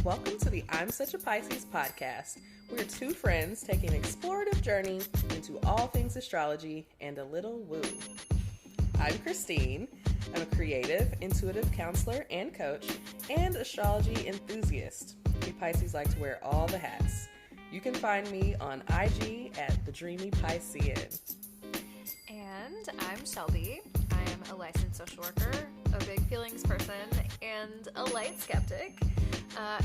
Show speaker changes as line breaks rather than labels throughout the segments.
Welcome to the I'm Such a Pisces podcast. We're two friends taking an explorative journey into all things astrology and a little woo. I'm Christine. I'm a creative, intuitive counselor and coach, and astrology enthusiast. We Pisces like to wear all the hats. You can find me on IG at The Dreamy Piscean.
And I'm Shelby. I am a licensed social worker, a big feelings person, and a light skeptic.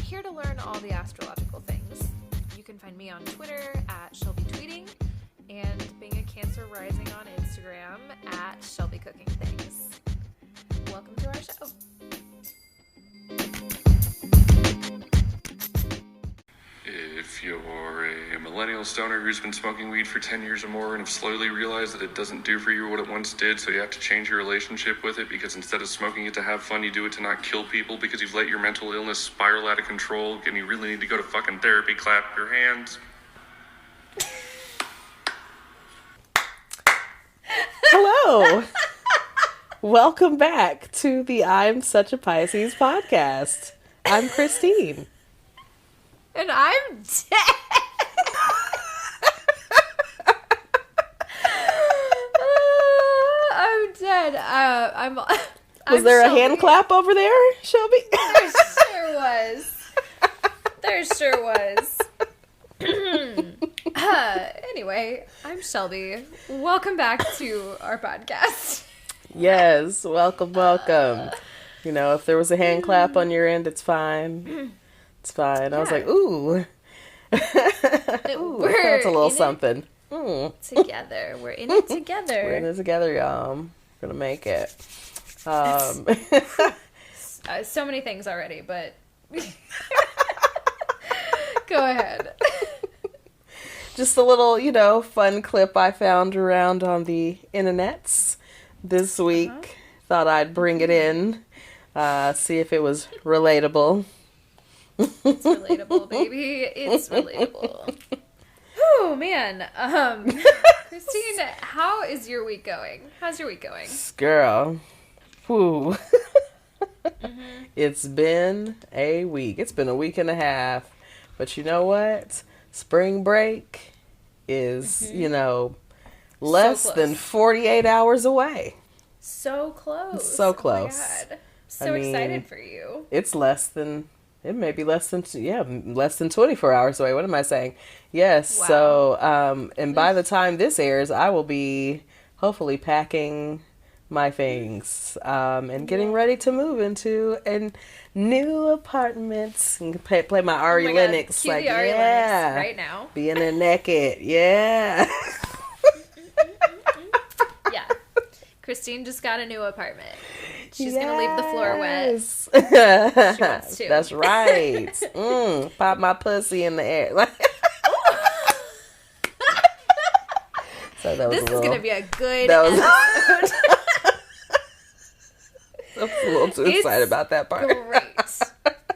Here to learn all the astrological things. You can find me on Twitter at Shelby Tweeting, and being a Cancer rising on Instagram at Shelby Cooking Things. Welcome to our show.
If you're a millennial stoner who's been smoking weed for 10 years or more and have slowly realized that it doesn't do for you what it once did, so you have to change your relationship with it because instead of smoking it to have fun, you do it to not kill people because you've let your mental illness spiral out of control and you really need to go to fucking therapy, clap your hands.
Hello. Welcome back to the I'm Such a Pisces podcast. I'm Christine.
And I'm dead. I'm dead.
Was there
Shelby.
a hand clap over there, Shelby?
There sure was. There sure was. Anyway, I'm Shelby. Welcome back to our podcast.
Yes, welcome. You know, if there was a hand clap on your end, it's fine. It's fine. I was like, ooh. Ooh, that's a little something.
Together. We're in it together.
We're in it together, y'all. We're gonna make it.
So many things already, but go ahead.
Just a little, fun clip I found around on the internets this week. Thought I'd bring it in, see if it was relatable.
It's relatable, baby. It's relatable. Oh, man. Christine, how is your week going? How's your week going?
Girl. Whew. It's been a week. It's been a week and a half. But you know what? Spring break is, less than 48 hours away.
So close.
So close.
Oh my God. So excited for you.
It's less than 24 hours away. What am I saying? Yes.
Wow.
So, and by the time this airs, I will be hopefully packing my things, and getting ready to move into a new apartment and play my Ari Lennox.
Cue the Ari Lennox right now.
Being there naked. Yeah.
Yeah. Christine just got a new apartment. She's going to leave the floor wet. She wants to.
That's right. Pop my pussy in the air. So that was
this is going to be a good
episode. I
episode.
was a little too excited about that part.
Great.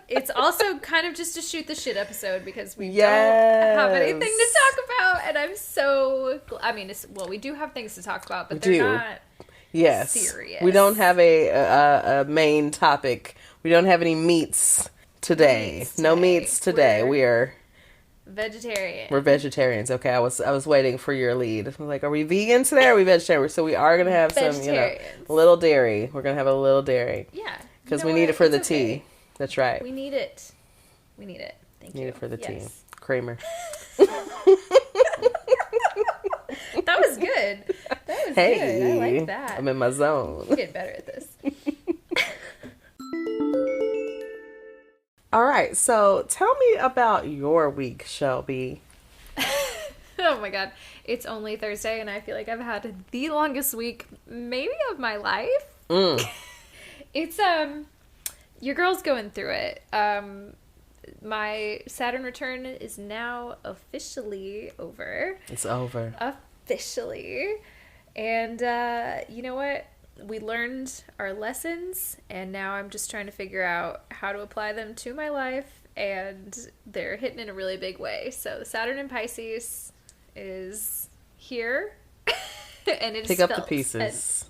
It's also kind of just a shoot the shit episode because we don't have anything to talk about, and I'm so we do have things to talk about, but they're not serious.
We don't have a main topic. We don't have any meats today. No meats today. We're
vegetarian.
We're vegetarians. Okay, I was waiting for your lead. I'm like, are we vegan today or are we vegetarian? So we are gonna have some, a little dairy. We're gonna have a little dairy.
Yeah.
Because we need it for the tea. That's right.
We need it. Thank you.
Need it for the tea. Kramer.
That was good. That was good. I like that.
I'm in my zone.
We'll get better at this.
All right, so tell me about your week, Shelby.
Oh my God. It's only Thursday and I feel like I've had the longest week maybe of my life. It's your girl's going through it. My Saturn return is now officially over.
It's over.
Officially. And you know what? We learned our lessons, and now I'm just trying to figure out how to apply them to my life, and they're hitting in a really big way. So Saturn in Pisces is here, and it's
pick up the pieces.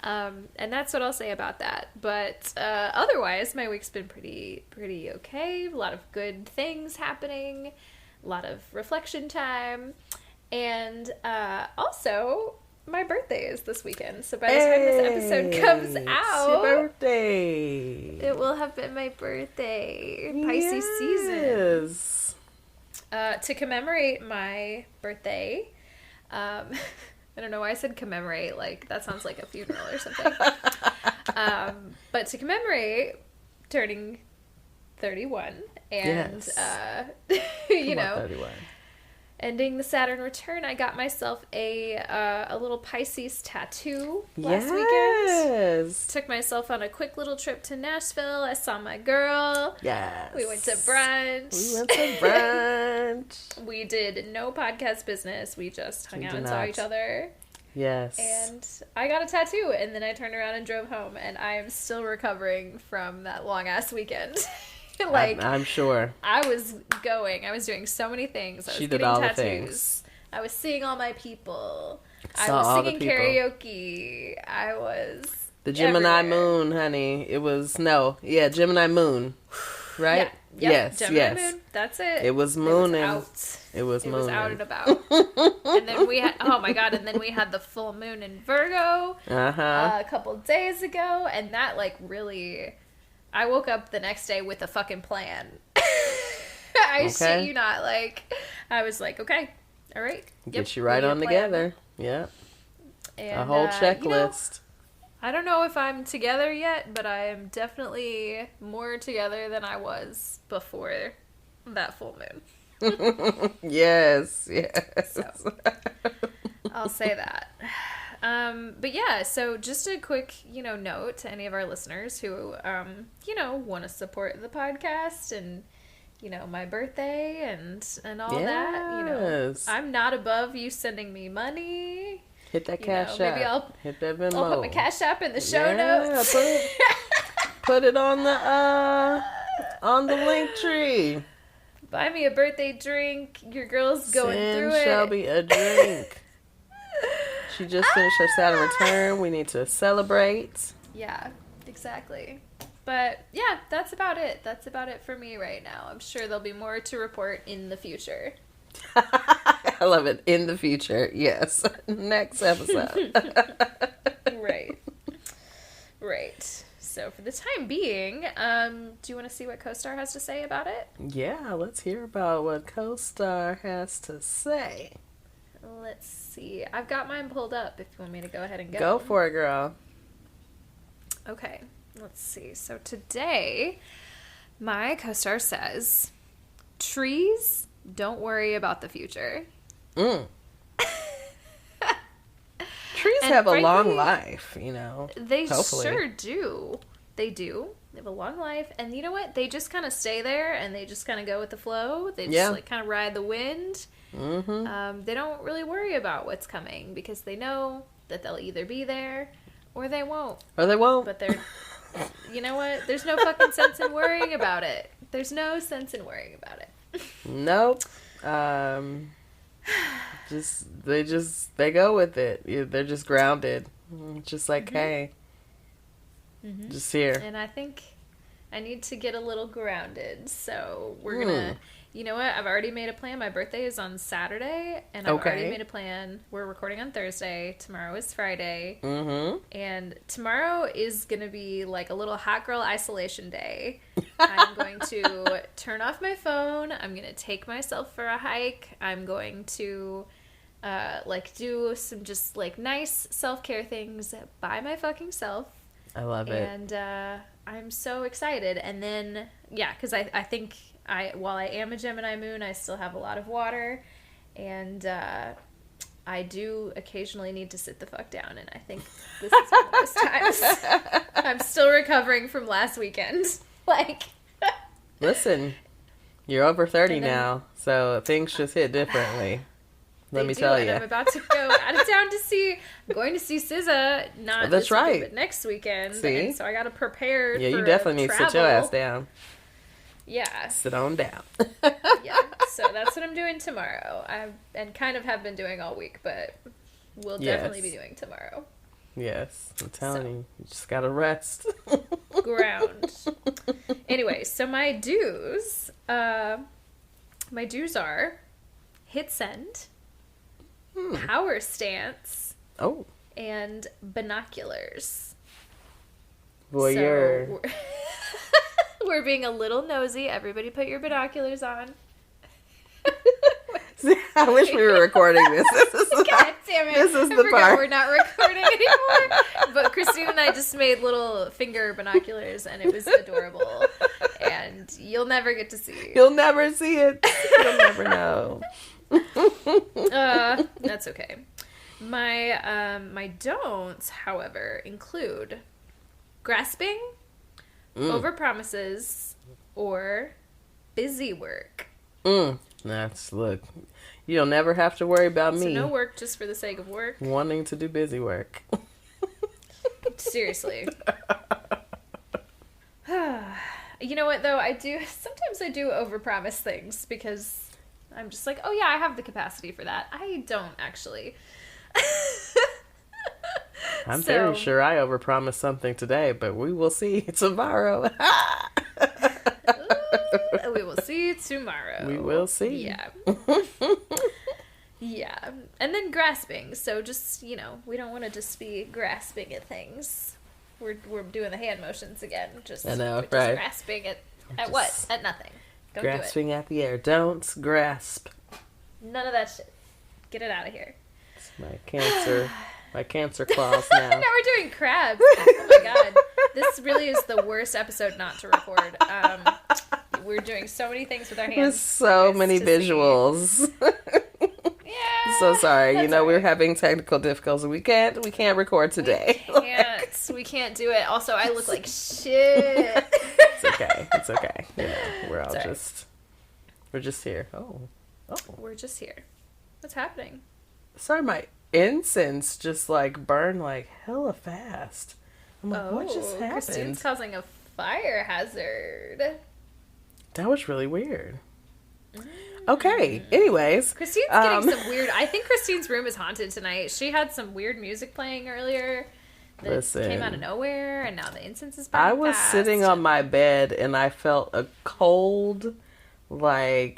And that's what I'll say about that. But otherwise, my week's been pretty okay. A lot of good things happening, a lot of reflection time, and also my birthday is this weekend. So by the time this episode comes out,
it's your birthday.
It will have been my birthday, Pisces season. To commemorate my birthday, I don't know why I said commemorate, like that sounds like a funeral or something. But to commemorate turning 31 and, you know,
31.
Ending the Saturn return, I got myself a little Pisces tattoo last weekend. Took myself on a quick little trip to Nashville. I saw my girl.
Yes.
We went to brunch. We did no podcast business. We just hung out and saw each other.
Yes.
And I got a tattoo, and then I turned around and drove home, and I am still recovering from that long-ass weekend. Like,
I'm sure.
I was doing so many things. I was
she did
getting
all
tattoos.
The things.
I was seeing all my people.
I
was singing karaoke. I was
the Gemini
everywhere.
moon, honey. It was Gemini moon. Right?
Yeah.
Yes.
Gemini moon. That's it.
It was mooning.
It was
mooning.
out and about. And then we had the full moon in Virgo a couple days ago, and that like really, I woke up the next day with a fucking plan. I shit you not, like I was like, okay, all right,
get you right on together. Yeah,
and,
a whole checklist.
You know, I don't know if I'm together yet, but I am definitely more together than I was before that full moon.
Yes.
So, I'll say that. But yeah, so just a quick, note to any of our listeners who, want to support the podcast and, my birthday and all that, I'm not above you sending me money.
Hit that cash app.
Maybe I'll
hit that Venmo.
I'll put my cash app in the show notes.
Put it on the link tree.
Buy me a birthday drink. Your girl's going through it.
Send Shelby a drink. She just finished her Saturn return. We need to celebrate.
Yeah, exactly. But yeah, that's about it. That's about it for me right now. I'm sure there'll be more to report in the future.
I love it. In the future. Yes. Next episode.
Right. So for the time being, do you want to see what CoStar has to say about it?
Yeah, let's hear about what CoStar has to say.
Let's see. I've got mine pulled up if you want me to go ahead and go.
Go for it, girl.
Okay, let's see. So today, my CoStar says, trees, don't worry about the future.
Trees have a long life,
They
hopefully.
Sure do. They do. They have a long life. And you know what? They just kind of stay there and they just kind of go with the flow. They just kind of ride the wind.
Mm-hmm.
They don't really worry about what's coming because they know that they'll either be there or they won't. But they're, you know what? There's no fucking sense in worrying about it. There's no sense in worrying about it.
Nope. They go with it. They're just grounded. Just like, hey, just here.
And I think I need to get a little grounded. So we're gonna, you know what? I've already made a plan. My birthday is on Saturday, and I've already made a plan. We're recording on Thursday. Tomorrow is Friday. And tomorrow is gonna be like a little hot girl isolation day. I'm going to turn off my phone. I'm going to take myself for a hike. I'm going to do some just like nice self-care things by my fucking self.
I love it.
And I'm so excited. And then, yeah, because I think while I am a Gemini moon, I still have a lot of water. And I do occasionally need to sit the fuck down. And I think this is one of those times. I'm still recovering from last weekend.
Listen, you're over 30 now, so things just hit differently. Let me tell you.
I'm about to go out of town I'm going to see SZA, not this weekend, but next weekend.
See?
And so I got to prepare for
you definitely need to sit your ass down.
Yeah.
Sit on down.
Yeah, so that's what I'm doing tomorrow. And kind of have been doing all week, but we'll definitely be doing tomorrow.
Yes, I'm telling you just gotta rest.
Ground. Anyway, so my do's are hit send, power stance, and binoculars.
Voyeur.
So we're being a little nosy. Everybody put your binoculars on.
I wish we were recording this.
God damn it.
This is
I
the
forgot
part.
we're not recording anymore. But Christine and I just made little finger binoculars, and it was adorable. And you'll never get to see.
You'll never see it. You'll never know.
That's okay. My don'ts, however, include grasping, overpromises, or busy work.
Look, you'll never have to worry about me.
So no work just for the sake of work.
Wanting to do busy work.
Seriously. You know what, though? Sometimes I do overpromise things because I'm just like, oh yeah, I have the capacity for that. I don't actually.
I'm very sure I overpromised something today, but we will see tomorrow.
We will see tomorrow.
We will see.
Yeah. Yeah. And then grasping. So just, we don't want to just be grasping at things. We're doing the hand motions again.
I know,
we're just
right?
grasping at what? At nothing. Don't
Grasping
do it.
at the air. Don't grasp.
None of that shit. Get it out of here.
It's my cancer claws now.
Now we're doing crabs. Oh my god. This really is the worst episode not to record. We're doing so many things with our hands.
There's so many visuals.
Yeah.
So sorry.
That's
We're
alright.
having technical difficulties. We can't record today.
We can't do it. Also, I look like shit.
It's okay. It's okay. We're all we're just here. Oh.
We're just here. What's happening?
Sorry, my incense just burned hella fast. I'm like, what just happened?
Christine's causing a fire hazard.
That was really weird. Okay. Anyways,
Christine's getting some weird. I think Christine's room is haunted tonight. She had some weird music playing earlier that came out of nowhere, and now the incense is burning
I was
fast.
sitting on my bed and I felt a cold,
Oh.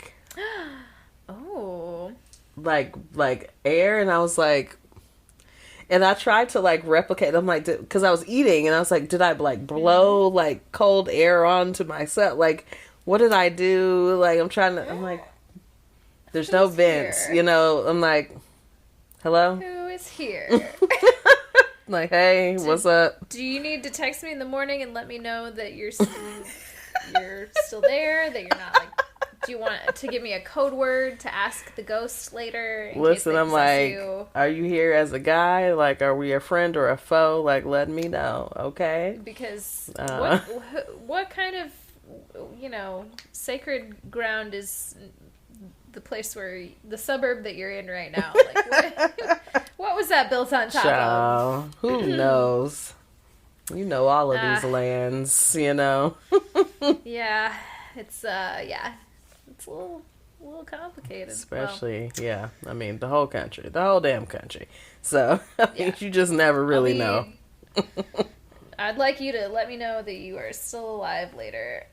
like air, and I was like, and I tried to replicate. I'm like, because I was eating, and I was like, did I blow cold air onto myself? What did I do? I'm like, there's no vents,
here?
I'm like, hello?
Who is here?
I'm like, hey, what's up?
Do you need to text me in the morning and let me know that you're still there? That you're not do you want to give me a code word to ask the ghost later?
Listen, I'm like, are you here as a guy? Are we a friend or a foe? Let me know, okay?
Because what kind of sacred ground is the place the suburb that you're in right now? What was that built on top of?
Who knows? All of these lands,
Yeah, it's it's a little complicated.
Especially, the whole country, the whole damn country. So, you just never really know.
I'd like you to let me know that you are still alive later.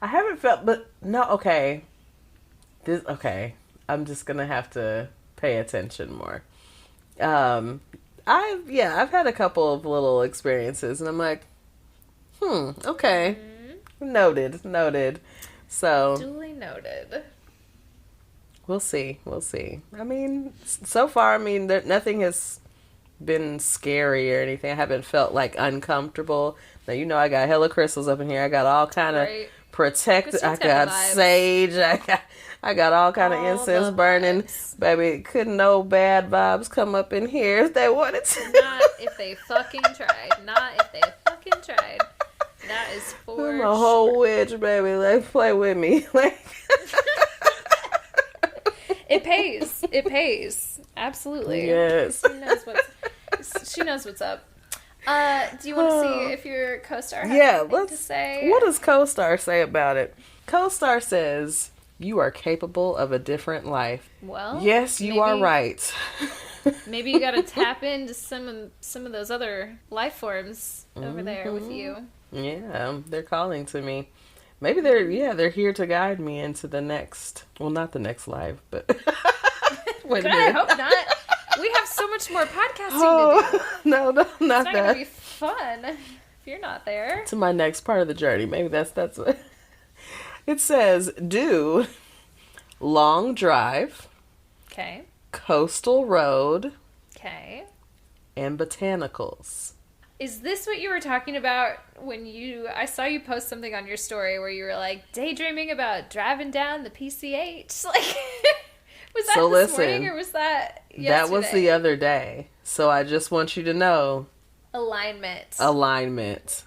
I haven't felt, but no, okay. I'm just gonna have to pay attention more. I've had a couple of little experiences, and I'm like, okay. Noted. So
Duly noted.
We'll see. So far, nothing has been scary or anything. I haven't felt uncomfortable. Now, I got hella crystals up in here. I got all kind of protected. I got sage. I got all kind of incense burning. Baby, couldn't no bad vibes come up in here if they wanted to.
Not if they fucking tried. That is for
I'm a whole witch, baby. Play with me.
It pays. Absolutely.
Yes.
She knows what's up. Do you want to see if your co-star has anything to say?
What does co-star say about it? Co-star says, you are capable of a different life.
Well,
yes, you are right.
Maybe you got to tap into some of those other life forms over there with you.
Yeah, they're calling to me. Maybe they're here to guide me into the next, well, not the next life, but wait a
God, I
minute.
hope not. We have so much more podcasting to do.
No, not
It's not
that.
gonna be fun if you're not there.
To my next part of the journey. Maybe that's what it says. Do long drive,
Okay.
coastal road,
Okay.
and botanicals.
Is this what you were talking about when I saw you post something on your story where you were like daydreaming about driving down the PCH? Like, was that
So
this
listen,
morning or was that yesterday?
That was the other day. So I just want you to know
alignment.
alignment.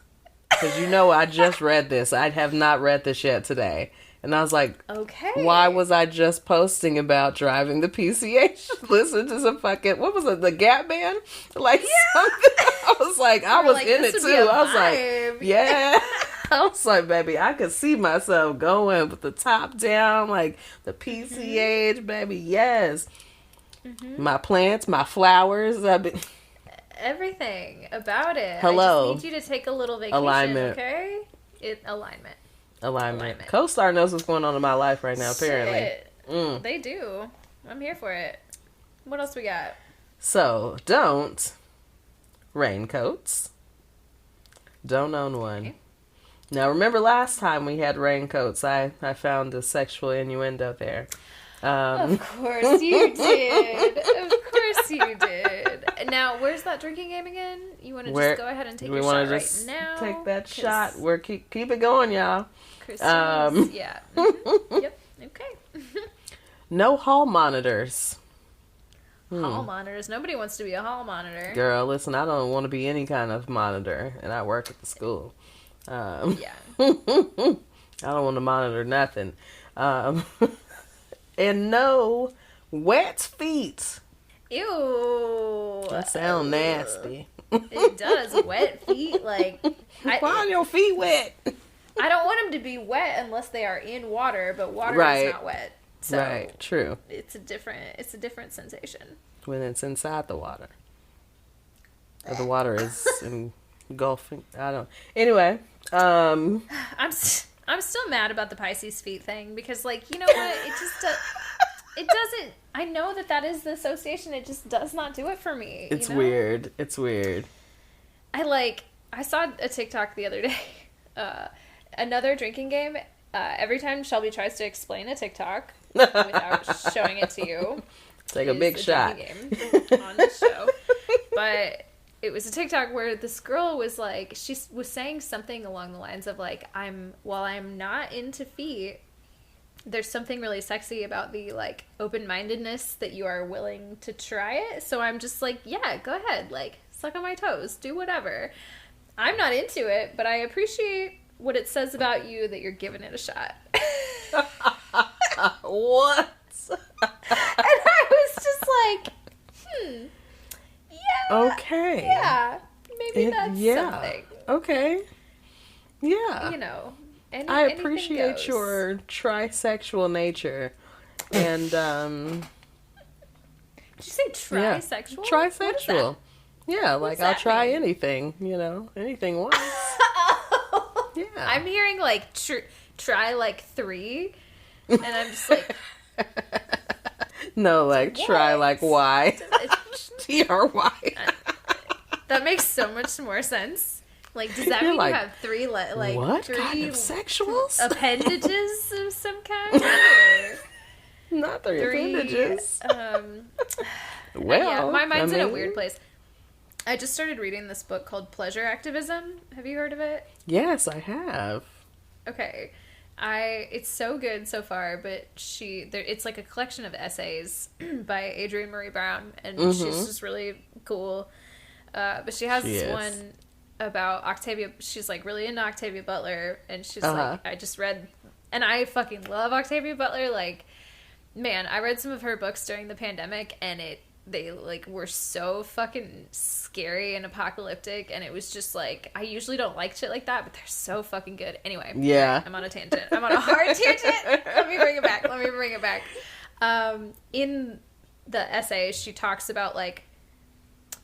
Because I just read this. I have not read this yet today. And I was like,
Okay.
why was I just posting about driving the PCH? Listen to some fucking, what was it, the Gap Band? Like something. I was like, I was
like,
in
this
it
would be
too.
a
I was like,
vibe.
yeah. I was like, baby, I could see myself going with the top down, like the PCH, baby, yes. My plants, my flowers,
Everything about it.
Hello.
I just need you to take a little vacation,
Alignment.
okay? Alignment.
alignment. CoStar knows what's going on in my life right now, apparently.
Shit. They do. I'm here for it. What else we got?
So, don't raincoats. Don't own one.
Okay.
Now, remember last time we had raincoats, I found a sexual innuendo there.
Of course you did. Of course you did. Now, where's that drinking game again? You want to just go ahead and take your shot right now?
Take that shot. We're keep it going, y'all.
Christine's, yeah. Mhm. Yep. Okay.
No hall monitors.
Hall monitors. Nobody wants to be a hall monitor.
Girl, listen, I don't want to be any kind of monitor, and I work at the school.
Yeah.
I don't want to monitor nothing. And no wet feet.
Ew.
That sound nasty.
It does. Wet feet, like
Why are your feet wet?
I don't want them to be wet unless they are in water, but water
Right.
is not wet. So
Right, true.
it's a different sensation.
When it's inside the water. Or the water is engulfing. I don't. Anyway,
I'm still mad about the Pisces feet thing because, like, you know what? It just it doesn't. I know that is the association. It just does not do it for me.
it's
you know?
weird. It's weird.
I saw a TikTok the other day. Another drinking game. Every time Shelby tries to explain a TikTok without showing it to you,
Take a
is
big shot.
drinking game on the show. But it was a TikTok where this girl was like, she was saying something along the lines of like, while I'm not into feet, there's something really sexy about the like open-mindedness that you are willing to try it. So I'm just like, yeah, go ahead, like suck on my toes, do whatever. I'm not into it, but I appreciate what it says about you that you're giving it a shot.
What?
And I was just like, yeah.
Okay.
Yeah. Maybe that's something.
Okay. Yeah.
You know.
I
anything
appreciate
goes.
your trisexual nature. And,
Did you say
yeah.
trisexual?
Trisexual. Yeah, like I'll
that
try
mean?
anything, anything once. Yeah.
I'm hearing like try like 3, and I'm just like,
No, like try
What?
like Y. TRY.
that makes so much more sense. Like, does that
You're
mean
like,
you have 3 like
What
3
kind of sexuals?
appendages of some kind? Or
Not 3
3
appendages.
Well, yeah, my mind's in a
mean,
weird place. I just started reading this book called Pleasure Activism. Have you heard of it?
Yes, I have.
Okay. It's so good so far, but it's like a collection of essays by Adrienne Marie Brown, and she's just really cool. But she has this one about Octavia. She's like really into Octavia Butler, and she's like, I just read, and I fucking love Octavia Butler. Like, man, I read some of her books during the pandemic, and they like were so fucking scary and apocalyptic, and it was just like, I usually don't like shit like that, but they're so fucking good. Anyway,
Yeah.
I'm on a tangent. I'm on a hard tangent. Let me bring it back. In the essay, she talks about, like,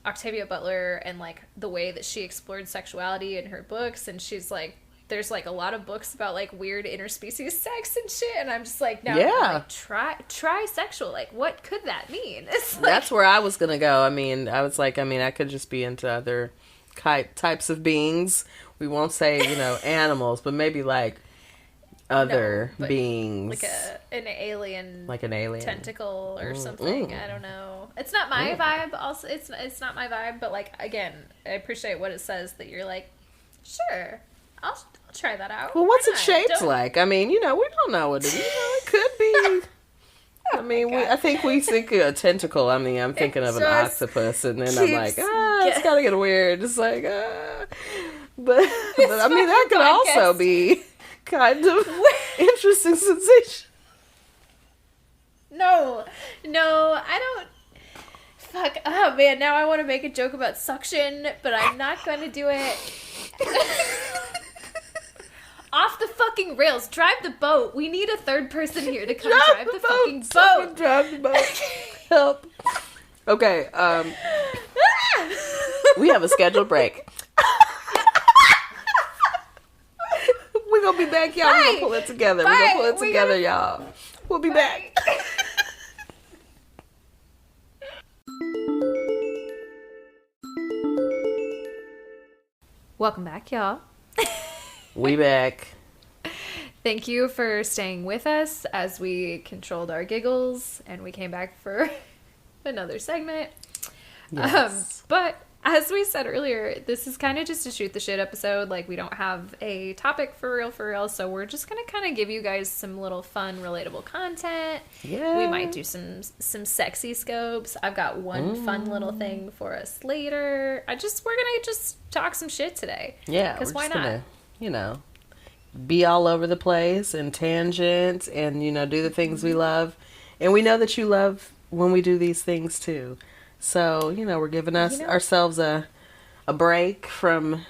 Octavia Butler and, like, the way that she explored sexuality in her books, and she's like, there's, like, a lot of books about, like, weird interspecies sex and shit, and I'm just like, no, like, trisexual, like, what could that mean? It's like,
that's where I was gonna go. I mean, I could just be into other types of beings. We won't say, you know, animals, but maybe, like, other beings.
Like an alien.
Like an alien.
Tentacle or something. I don't know. It's not my vibe, also. It's not my vibe, but, like, again, I appreciate what it says that you're like, sure, I'll try that out.
Well, what's it shaped like? I mean, you know, we don't know what it is. You know, it could be. I mean, I think we think a tentacle. I mean, I'm thinking of an octopus, and then I'm like, it's gotta get weird. It's like, but I mean, that could also be kind of interesting sensation.
No, I don't. Fuck. Oh man, now I want to make a joke about suction, but I'm not going to do it. Off the fucking rails. Drive the boat. We need a third person here to come drive the fucking boat.
Someone drive the boat. Help. Okay, we have a scheduled break. We're gonna be back, y'all. We're gonna pull it together. We're gonna pull it together, y'all. We'll be back.
Welcome back, y'all.
We back.
Thank you for staying with us as we controlled our giggles and we came back for another segment.
Yes.
But as we said earlier, this is kind of just a shoot the shit episode. Like, we don't have a topic for real, so we're just going to kind of give you guys some little fun, relatable content.
Yeah.
We might do some sexy scopes. I've got one fun little thing for us later. We're going to just talk some shit today.
Yeah.
Because why not?
You know, be all over the place and tangent and, you know, do the things we love. And we know that you love when we do these things too. So, you know, we're giving ourselves a break from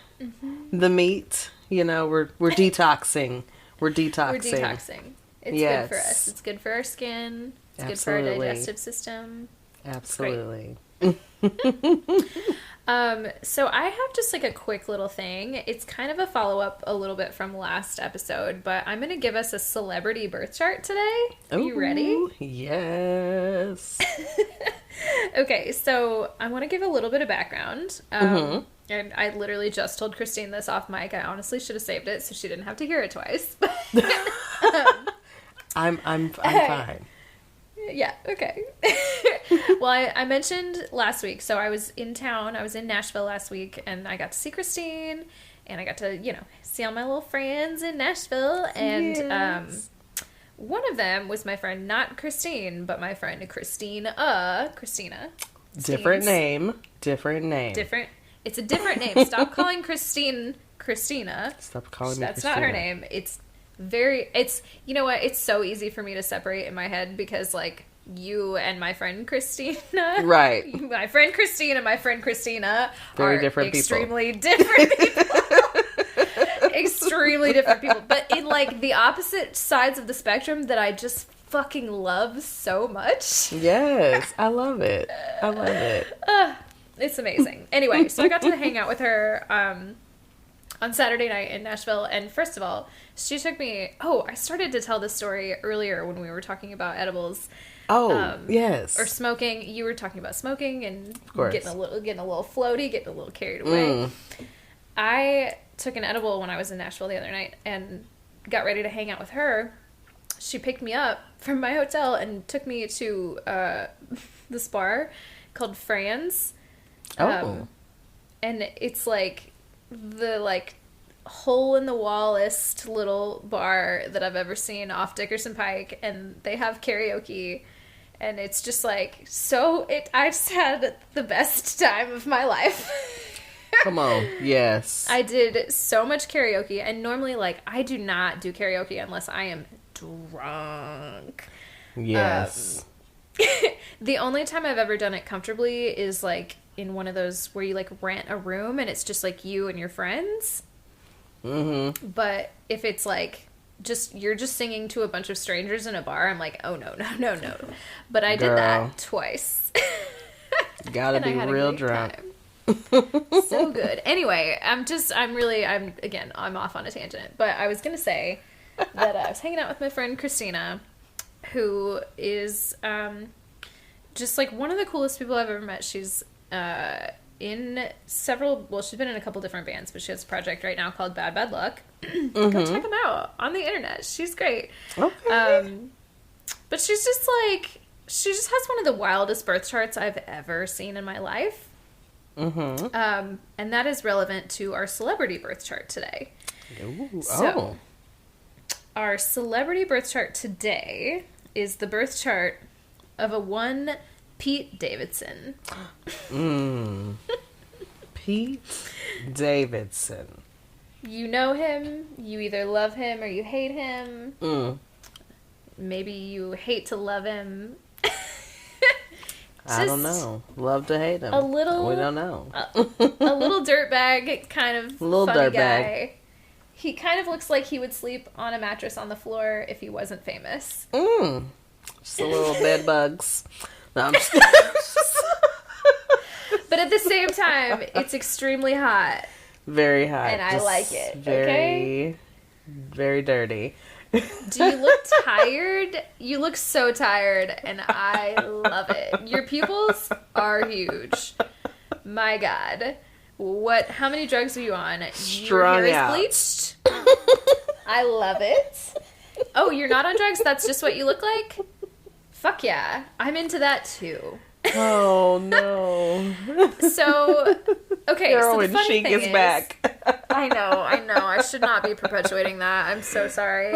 the meat. You know, we're detoxing. We're detoxing.
It's good for us. It's good for our skin. It's good for our digestive system.
Absolutely.
So I have just like a quick little thing. It's kind of a follow-up a little bit from last episode, but I'm going to give us a celebrity birth chart today. Are you ready?
Yes.
Okay, so I want to give a little bit of background. And I literally just told Christine this off mic. I honestly should have saved it so she didn't have to hear it twice.
I'm fine.
Yeah, okay. Well, I mentioned last week, so I was in town. I was in Nashville last week, and I got to see Christine, and I got to, you know, see all my little friends in Nashville, and one of them was my friend, not Christine, but my friend Christina.
Different name.
It's a different name. Stop calling Christina.
Stop calling me
That's
Christina.
not her name. It's you know what? It's so easy for me to separate in my head because, like, you and my friend Christina.
Right.
My friend Christine and my friend Christina
Very
are
different
extremely different people. Extremely different people. But in, like, the opposite sides of the spectrum that I just fucking love so much.
Yes. I love it.
It's amazing. Anyway, so I got to hang out with her on Saturday night in Nashville, and first of all, she took me... Oh, I started to tell this story earlier when we were talking about edibles.
Yes.
Or smoking. You were talking about smoking and
of course.
getting a little floaty, getting a little carried away. I took an edible when I was in Nashville the other night and got ready to hang out with her. She picked me up from my hotel and took me to this bar called Fran's. And it's like the hole in the wallest little bar that I've ever seen off Dickerson Pike, and they have karaoke, and it's just like I just had the best time of my life.
Come on. Yes.
I did so much karaoke, and normally, like, I do not do karaoke unless I am drunk.
Yes.
The only time I've ever done it comfortably is, like, in one of those where you, like, rent a room and it's just, like, you and your friends. Mm-hmm. But if it's, like, you're just singing to a bunch of strangers in a bar, I'm like, oh no. But I did that twice.
Gotta be real drunk.
So good. Anyway, I'm off on a tangent. But I was gonna say that I was hanging out with my friend Christina, who is just like one of the coolest people I've ever met. She's in she's been in a couple different bands, but she has a project right now called Bad Bad Luck. Go check them out on the internet. She's great.
Okay.
But she just has one of the wildest birth charts I've ever seen in my life. And that is relevant to our celebrity birth chart today.
Ooh,
so, our celebrity birth chart today is the birth chart of a one Pete Davidson.
Pete Davidson.
You know him. You either love him or you hate him. Maybe you hate to love him.
I don't know. Love to hate him. We don't know.
A little dirtbag kind of funny guy. He kind of looks like he would sleep on a mattress on the floor if he wasn't famous.
Just a little bed bugs. No, I'm just
But at the same time, it's extremely hot.
Very hot.
And I like it.
Very, very dirty.
Do you look tired? You look so tired, and I love it. Your pupils are huge. My God. How many drugs are you on?
Strung
Your hair
out.
is bleached? I love it. Oh, you're not on drugs? That's just what you look like? Fuck yeah. I'm into that too.
Oh, no.
So, okay.
Heroin
so the funny
chic
thing
is back.
I know. I should not be perpetuating that. I'm so sorry.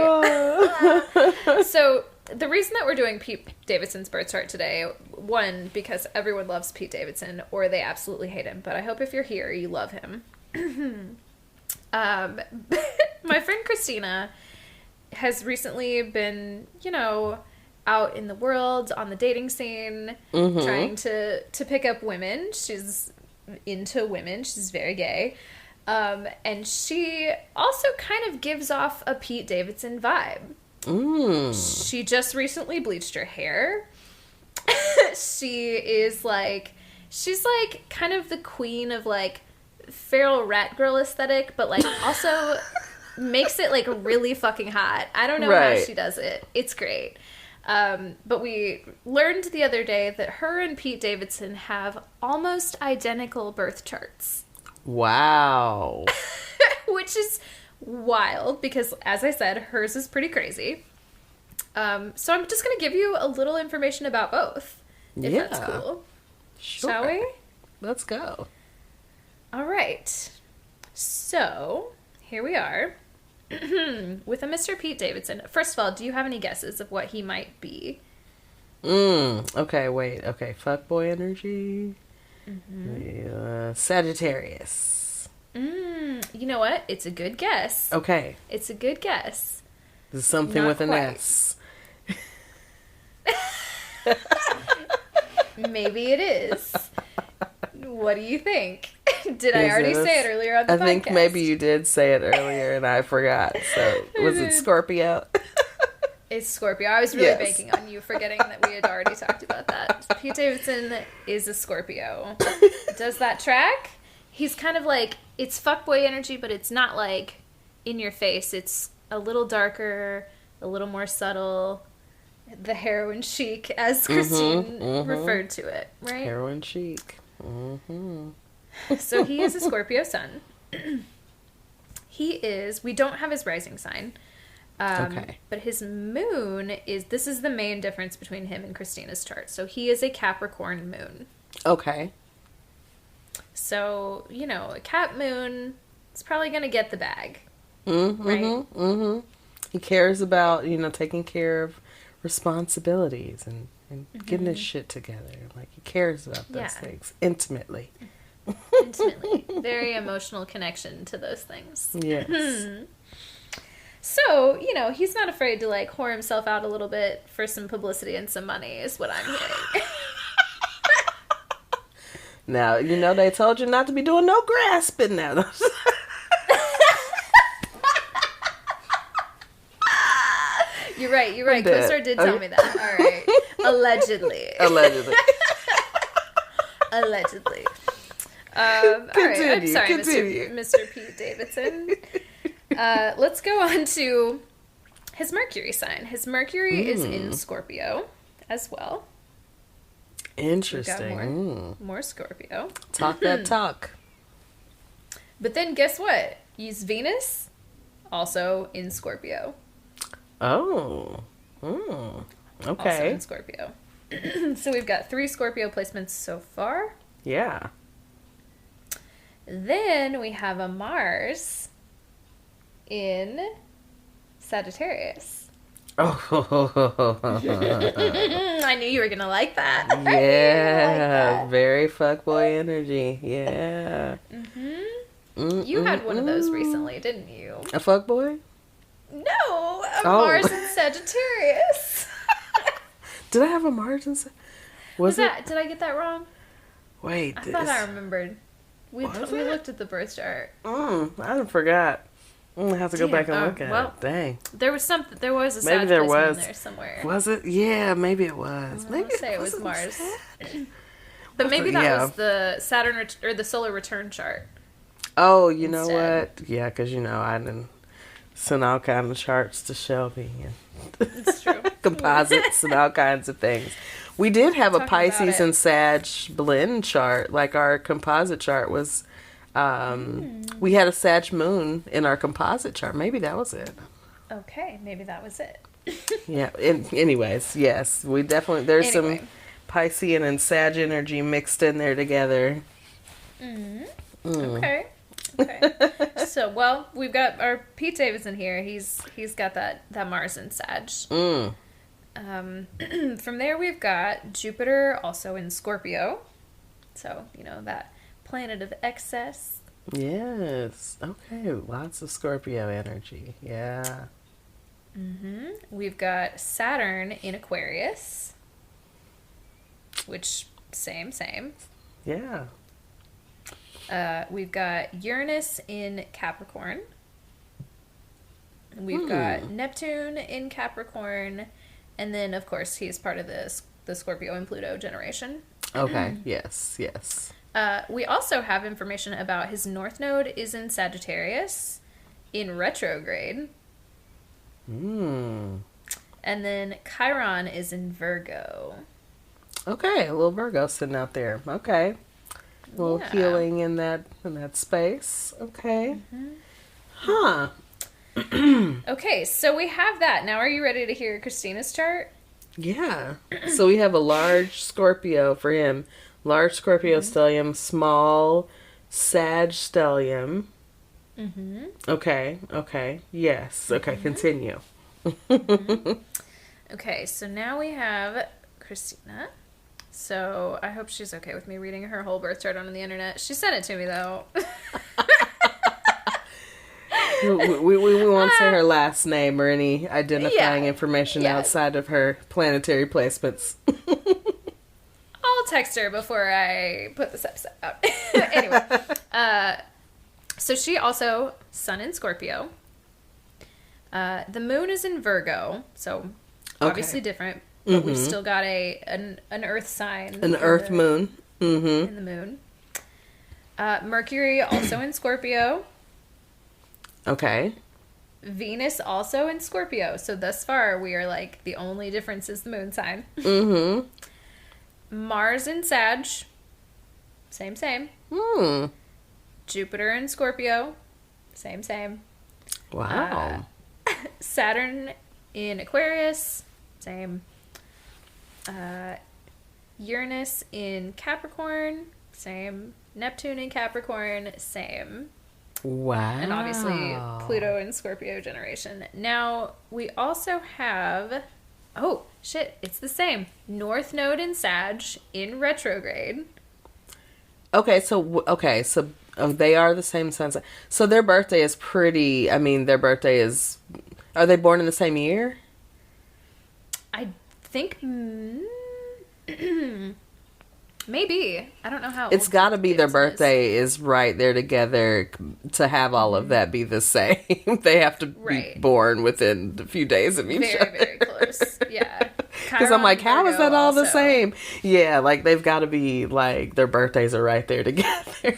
So, the reason that we're doing Pete Davidson's birth chart today, one, because everyone loves Pete Davidson, or they absolutely hate him. But I hope if you're here, you love him. My friend Christina has recently been, out in the world on the dating scene, trying to pick up women. She's into women. She's very gay. And she also kind of gives off a Pete Davidson vibe. She just recently bleached her hair. She's like kind of the queen of like feral rat girl aesthetic, but like also makes it like really fucking hot. I don't know how she does it. It's great. But we learned the other day that her and Pete Davidson have almost identical birth charts.
Wow.
Which is wild because, as I said, hers is pretty crazy. So I'm just going to give you a little information about both, if that's cool.
Sure.
Shall we?
Let's go.
All right. So, here we are. With a Mr. Pete Davidson. First of all, do you have any guesses of what he might be?
Okay, wait. Okay, fuckboy energy. Sagittarius.
You know what? It's a good guess.
Okay.
It's a good guess.
This is something
Not
with an
quite.
S.
Maybe it is. What do you think? Did I already say it earlier on the podcast?
I think maybe you did say it earlier and I forgot. So, was it Scorpio?
It's Scorpio. I was really banking on you forgetting that we had already talked about that. Pete Davidson is a Scorpio. Does that track? He's kind of like, it's fuckboy energy, but it's not like in your face. It's a little darker, a little more subtle. The heroin chic, as Christine referred to it, right?
Heroin chic.
So he is a Scorpio sun. We don't have his rising sign.
Okay.
But his moon this is the main difference between him and Christina's chart. So he is a Capricorn moon.
Okay.
So, a Cap moon is probably going to get the bag. Right?
He cares about, taking care of responsibilities and getting his shit together. Like, he cares about those things intimately.
Intimately. Very emotional connection to those things.
Yes.
So, he's not afraid to, like, whore himself out a little bit for some publicity and some money is what I'm hearing.
Now, they told you not to be doing no grasping now.
You're right.
I'm dead.
CoStar did tell me that. All right. Allegedly.
Allegedly.
Allegedly. All right. I'm sorry,
continue.
Mr. Pete Davidson. Let's go on to his Mercury sign. His Mercury is in Scorpio as well.
Interesting.
More Scorpio.
Talk that talk.
But then guess what? He's Venus, also in Scorpio.
Oh.
Also
Okay.
in Scorpio. So we've got 3 Scorpio placements so far.
Yeah.
Then we have a Mars in Sagittarius.
Oh.
I knew you were going to like that. I knew you were gonna like
Yeah.
that.
Very fuckboy energy. Yeah.
You had one of those recently, didn't you?
A fuckboy?
No, a
Oh.
Mars in Sagittarius.
Did I have a Mars? Was it?
that? Did I get that wrong?
Wait.
I thought I remembered. We
Was
we
it?
looked at the birth chart.
I forgot. I have to go back and look at
well,
it. Dang.
There was something. There was a
Maybe
Sag
there
placement
was.
in there somewhere.
Was it? Yeah, maybe it was. Maybe
I'll say it was
wasn't
Mars.
Sag?
But maybe that
Yeah.
was the Saturn or the solar return chart.
Oh, you know
Instead.
what? Yeah, because I didn't send all kinds of charts to Shelby and
It's true.
composites and all kinds of things. We did have a
Talking about
Pisces
it.
and Sag blend chart. Like our composite chart was, we had a Sag moon in our composite chart. Maybe that was it.
Okay, maybe that was it.
Yeah. Anyways, yes, we definitely there's some Piscean and Sag energy mixed in there together.
Okay. Okay. So, well, we've got our Pete Davidson here. He's got that Mars in Sag. From there, we've got Jupiter also in Scorpio. So, that planet of excess.
Yes. Okay. Lots of Scorpio energy. Yeah.
We've got Saturn in Aquarius, which same.
Yeah.
We've got Uranus in Capricorn. We've got Neptune in Capricorn, and then of course he's part of the Scorpio and Pluto generation.
Okay. Yes. Yes.
We also have information about his North Node is in Sagittarius in retrograde. And then Chiron is in Virgo.
Okay, a little Virgo sitting out there. Okay, a little
Yeah.
healing in that space. Okay, huh?
Okay, so we have that. Now are you ready to hear Christina's chart?
Yeah. So we have a large Scorpio for him, large Scorpio stellium, small Sag stellium. Okay. Okay. Yes. Okay. Continue.
Okay, so now we have Christina. So I hope she's okay with me reading her whole birth chart on the internet. She sent it to me though.
we won't say her last name or any identifying
Yeah.
information
Yeah.
outside of her planetary placements.
I'll text her before I put this episode out. Anyway, so she also Sun in Scorpio. The moon is in Virgo, so obviously different, but we've still got an Earth sign,
An Earth moon.
in the moon. Mercury also in Scorpio.
Okay.
Venus also in Scorpio. So thus far, we are like the only difference is the moon sign. Mars in Sag. Same. Jupiter in Scorpio. Same.
Wow.
Saturn in Aquarius. Same. Uranus in Capricorn. Same. Neptune in Capricorn. Same.
Wow.
And obviously Pluto in Scorpio generation. Now, we also have... Oh, shit. It's the same. North Node in Sag in retrograde.
Okay, so they are the same signs. So their birthday is pretty. I mean, their birthday is. Are they born in the same year?
I think... Maybe. I don't know how
It's
old
got to be their
Davidson is.
birthday is right there together to have all of that be the same. They have to be
Right.
born within a few days of each
Very,
other.
very close. Yeah.
Because I'm like, how is
Virgo
that all the
also.
same? Yeah, like they've got to be like their birthdays are right there together.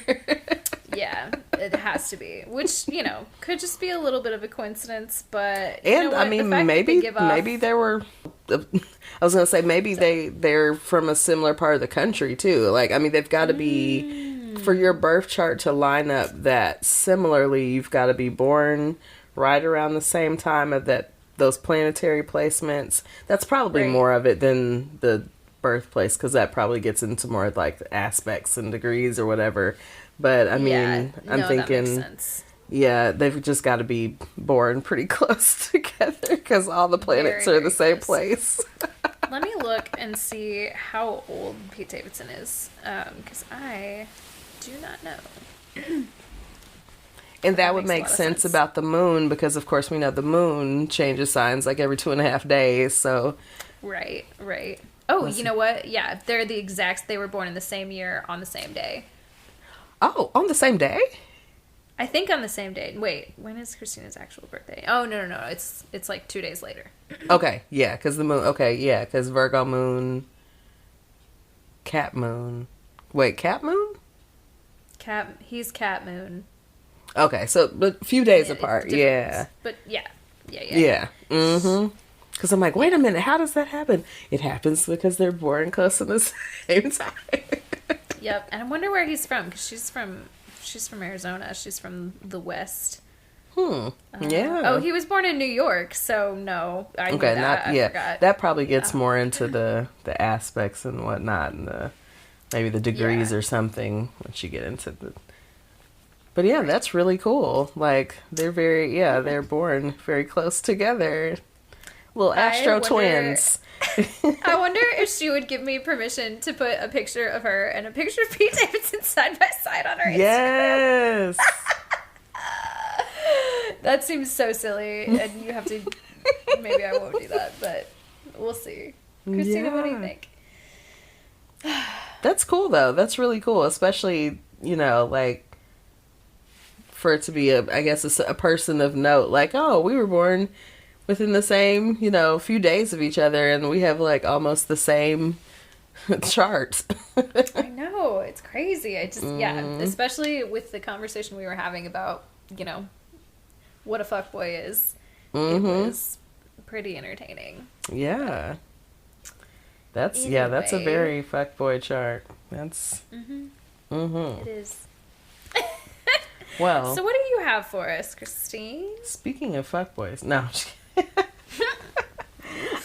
Yeah, it has to be. Which, you know, could just be a little bit of a coincidence, but you
And
know what?
I
The
mean,
fact that they give off-
maybe there were. I was gonna say maybe they're from a similar part of the country too. Like I mean, they've got to be for your birth chart to line up that similarly. You've got to be born right around the same time of those planetary placements. That's probably
Right.
more of it than the birthplace because that probably gets into more like the aspects and degrees or whatever. But I mean,
Yeah,
I'm
no,
thinking.
that makes sense.
Yeah, they've just got to be born pretty close together because all the planets
Very,
are the
very
same place.
Let me look and see how old Pete Davidson is, because I do not know.
And that would
makes a
make
lot of
sense
sense.
about the moon because, of course, we know the moon changes signs like every 2.5 days. So,
Right, right. Oh, you know what? Yeah, they're the exacts. They were born in the same year on the same day.
oh, on the same day?
I think on the same day. Wait, when is Christina's actual birthday? Oh, no. It's like 2 days later.
Okay, yeah, because the moon. Okay, yeah, because Virgo moon, Cat moon. Wait, Cat moon?
He's Cat Moon.
Okay, so but a few days
Yeah,
apart.
different
Yeah.
ones. But yeah.
Yeah. Mm-hmm. Because I'm like, wait a minute, how does that happen? It happens because they're born close in the same time.
Yep. And I wonder where he's from, because she's from Arizona. She's from the West.
Yeah.
Oh, he was born in New York, so no. I knew that. I forgot.
That probably gets more into the aspects and whatnot, and maybe the degrees or something once you get into the. But yeah, that's really cool. Like they're born very close together. Little Astro
wonder-
twins.
I wonder if she would give me permission to put a picture of her and a picture of Pete Davidson side by side on her Instagram.
Yes.
That seems so silly, and you have to. Maybe I won't do that, but we'll see. Christina, what do you
Yeah.
think?
That's cool though. That's really cool, especially like for it to be a person of note. Like, oh, we were born within the same few days of each other, and we have like almost the same chart.
I know, it's crazy. I just especially with the conversation we were having about what a fuckboy is. It was pretty entertaining.
Yeah. That's a
Anyway.
very fuckboy chart. That's
It is.
well.
So what do you have for us, Christine?
Speaking of fuckboys, no. I'm just kidding.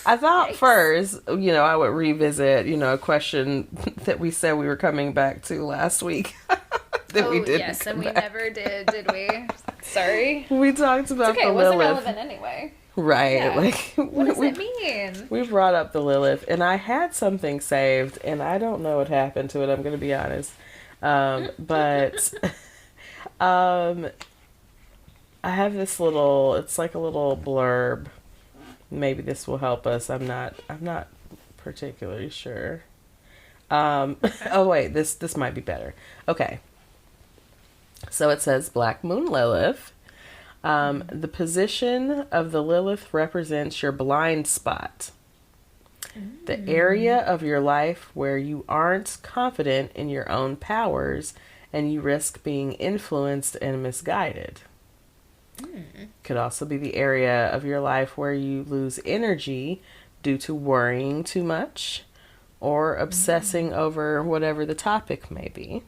I thought
Yikes.
first, I would revisit, a question that we said we were coming back to last week. That we didn't
yes,
come
and we
back.
never did we? Sorry.
We talked about
Okay,
the
it wasn't
Lilith.
relevant anyway.
Right.
Yeah.
Like,
What does
we,
it mean?
we brought up the Lilith, and I had something saved, and I don't know what happened to it, I'm going to be honest. But I have this it's like a little blurb. Maybe this will help us. I'm not particularly sure. Oh wait, this might be better. Okay. So it says Black Moon Lilith. The position of the Lilith represents your blind spot. The area of your life where you aren't confident in your own powers and you risk being influenced and misguided. Could also be the area of your life where you lose energy due to worrying too much or obsessing over whatever the topic may be.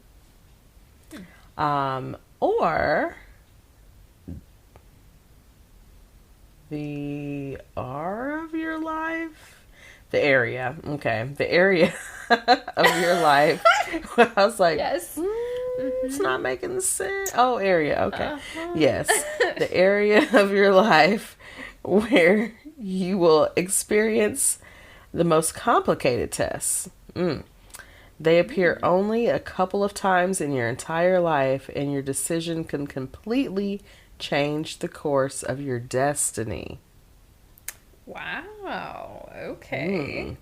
Or the R of your life? The area. Okay. The area of your life. I was like,
Yes.
It's not making sense. Oh, area. Okay. Yes. The area of your life where you will experience the most complicated tests. They appear only a couple of times in your entire life, and your decision can completely change the course of your destiny.
Wow. Okay.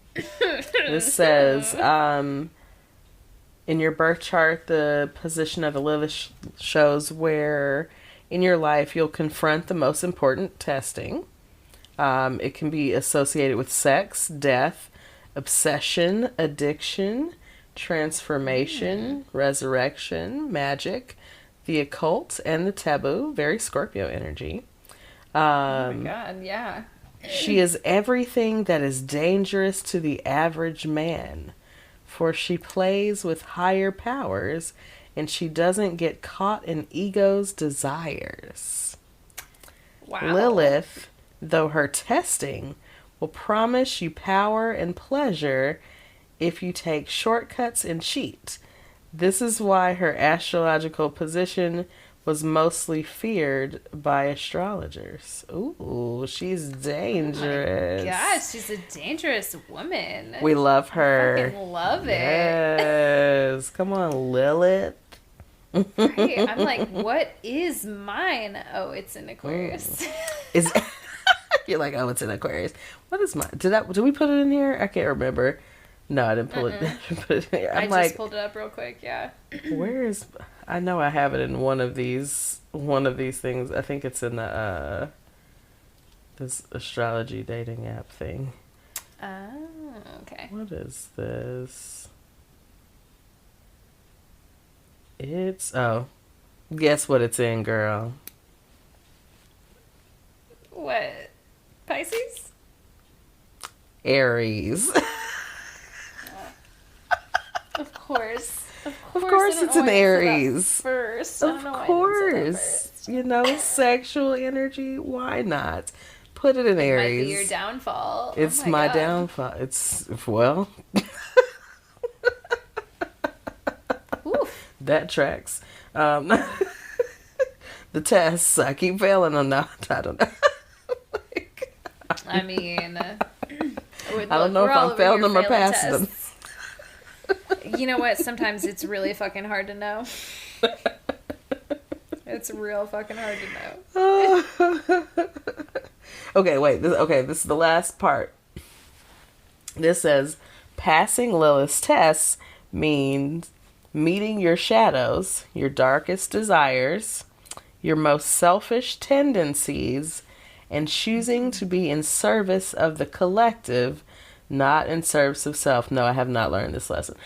This says, In your birth chart, the position of the Lilith shows where in your life you'll confront the most important testing. It can be associated with sex, death, obsession, addiction, transformation, resurrection, magic, the occult, and the taboo. Very Scorpio energy.
Oh my god, yeah.
She is everything that is dangerous to the average man, for she plays with higher powers and she doesn't get caught in ego's desires.
Wow.
Lilith, though her testing, will promise you power and pleasure if you take shortcuts and cheat. This is why her astrological position was mostly feared by astrologers. Ooh, she's dangerous.
Oh my gosh, she's a dangerous woman.
We love
I
her.
fucking love it.
Yes. Come on, Lilith.
Right? I'm like, what is mine? Oh, it's an Aquarius.
Is You're like, oh, it's an Aquarius. What is mine? Did we put it in here? I can't remember. No, I didn't put it in here.
I
like,
just pulled it up real quick, yeah.
where is? I know I have it in one of these things. I think it's in the this astrology dating app thing.
Oh, okay.
What is this? It's guess what it's in, girl.
What? Pisces?
Aries.
Of course.
Of course it's an Aries.
First. I
Of
don't know why I didn't say that
course.
first.
You know, sexual energy, why not? Put it in
It
Aries.
might be your downfall.
It's
Oh
my
God.
downfall. It's, well,
Oof.
that tracks. The tests, I keep failing on that. I don't know.
I mean,
I don't know if I'm failing them or passing them.
You know what? Sometimes it's really fucking hard to know. It's real fucking hard to know.
Okay, wait. This is the last part. This says, passing Lilith's tests means meeting your shadows, your darkest desires, your most selfish tendencies, and choosing to be in service of the collective, not in service of self. No, I have not learned this lesson.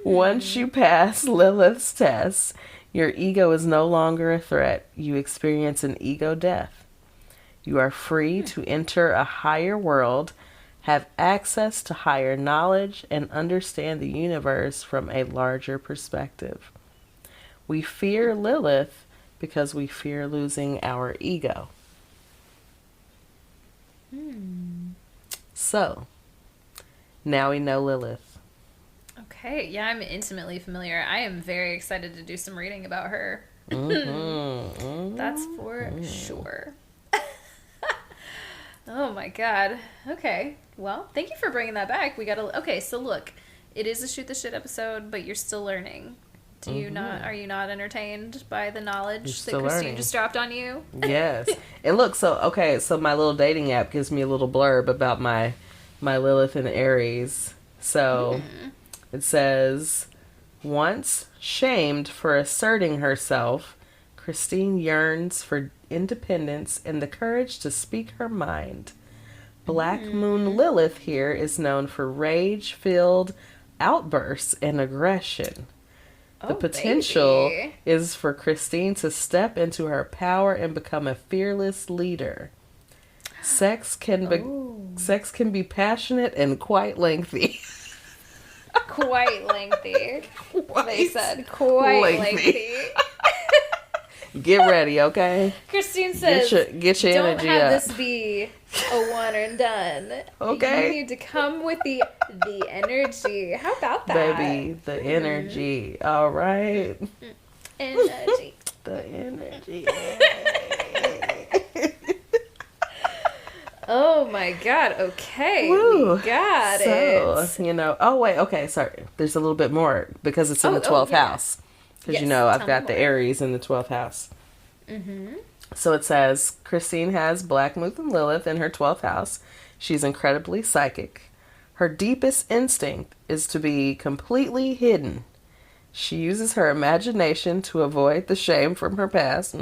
Once you pass Lilith's tests, your ego is no longer a threat. You experience an ego death. You are free to enter a higher world, have access to higher knowledge, and understand the universe from a larger perspective. We fear Lilith because we fear losing our ego. So, now we know Lilith.
Okay, yeah, I'm intimately familiar. I am very excited to do some reading about her. That's for sure. Oh my god. Okay. Well, thank you for bringing that back. Okay, so look, it is a shoot the shit episode, but you're still learning. Are you not entertained by the knowledge that Christine
learning.
just dropped on you?
Yes. And look, so my little dating app gives me a little blurb about my Lilith and Aries. So it says, once shamed for asserting herself, Christine yearns for independence and the courage to speak her mind. Black Moon Lilith here is known for rage-filled outbursts and aggression. The potential is for Christine to step into her power and become a fearless leader. Sex can be passionate and quite lengthy.
Quite lengthy. They said quite lengthy.
Get ready, okay?
Christine says,
get your
don't
energy
have
up.
this be a one and done.
Okay.
You need to come with the energy. How about that?
Baby, the energy. All right.
Energy.
The energy.
Oh my god, okay.
Woo.
We got
So,
it.
oh wait, okay, sorry. There's a little bit more because it's in the 12th
yeah.
house. Because
Yes,
I've
tell
got
me
the
more.
Aries in the 12th house. So it says, Christine has Black Moon and Lilith in her 12th house. She's incredibly psychic. Her deepest instinct is to be completely hidden. She uses her imagination to avoid the shame from her past.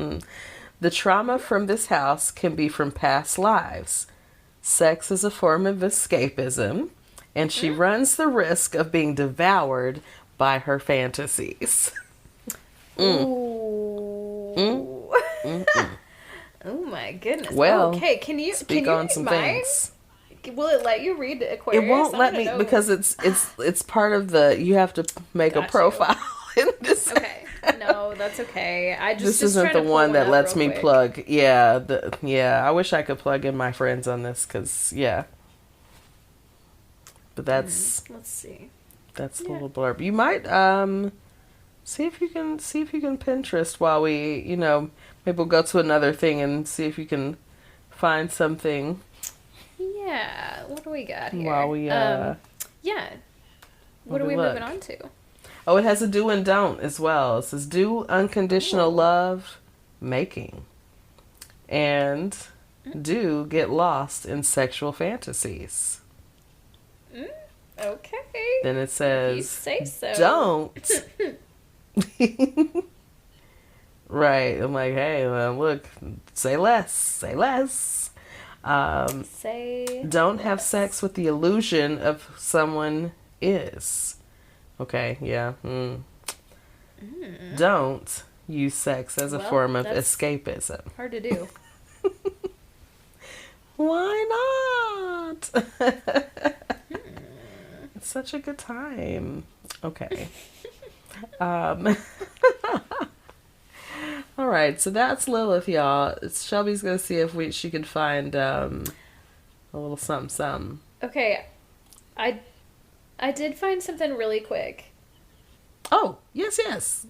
The trauma from this house can be from past lives. Sex is a form of escapism, and she runs the risk of being devoured by her fantasies.
Ooh. Oh my goodness.
Well,
okay, can you
on
read
some
mine?
things.
Will it let you read Aquarius?
It won't let me because it's part of the, you have to make a profile in this.
Okay. No, that's okay.
This isn't the one that lets me plug. Yeah, I wish I could plug in my friends on this because but that's
let's see.
That's the little blurb. You might see if you can Pinterest while we, maybe we'll go to another thing and see if you can find something.
Yeah, what do we got here?
While we
what are we moving on to?
Oh, it has a do and don't as well. It says do unconditional love making, and do get lost in sexual fantasies.
Okay.
Then it says
you say so.
Don't. Right. I'm like, hey, well, look, say less. Don't have sex with the illusion of someone is. Okay, yeah. Don't use sex as a form of escapism.
Hard to do.
Why not? It's such a good time. Okay. All right, so that's Lilith, y'all. Shelby's gonna see if she can find a little something.
Okay, I did find something really quick.
Oh, yes.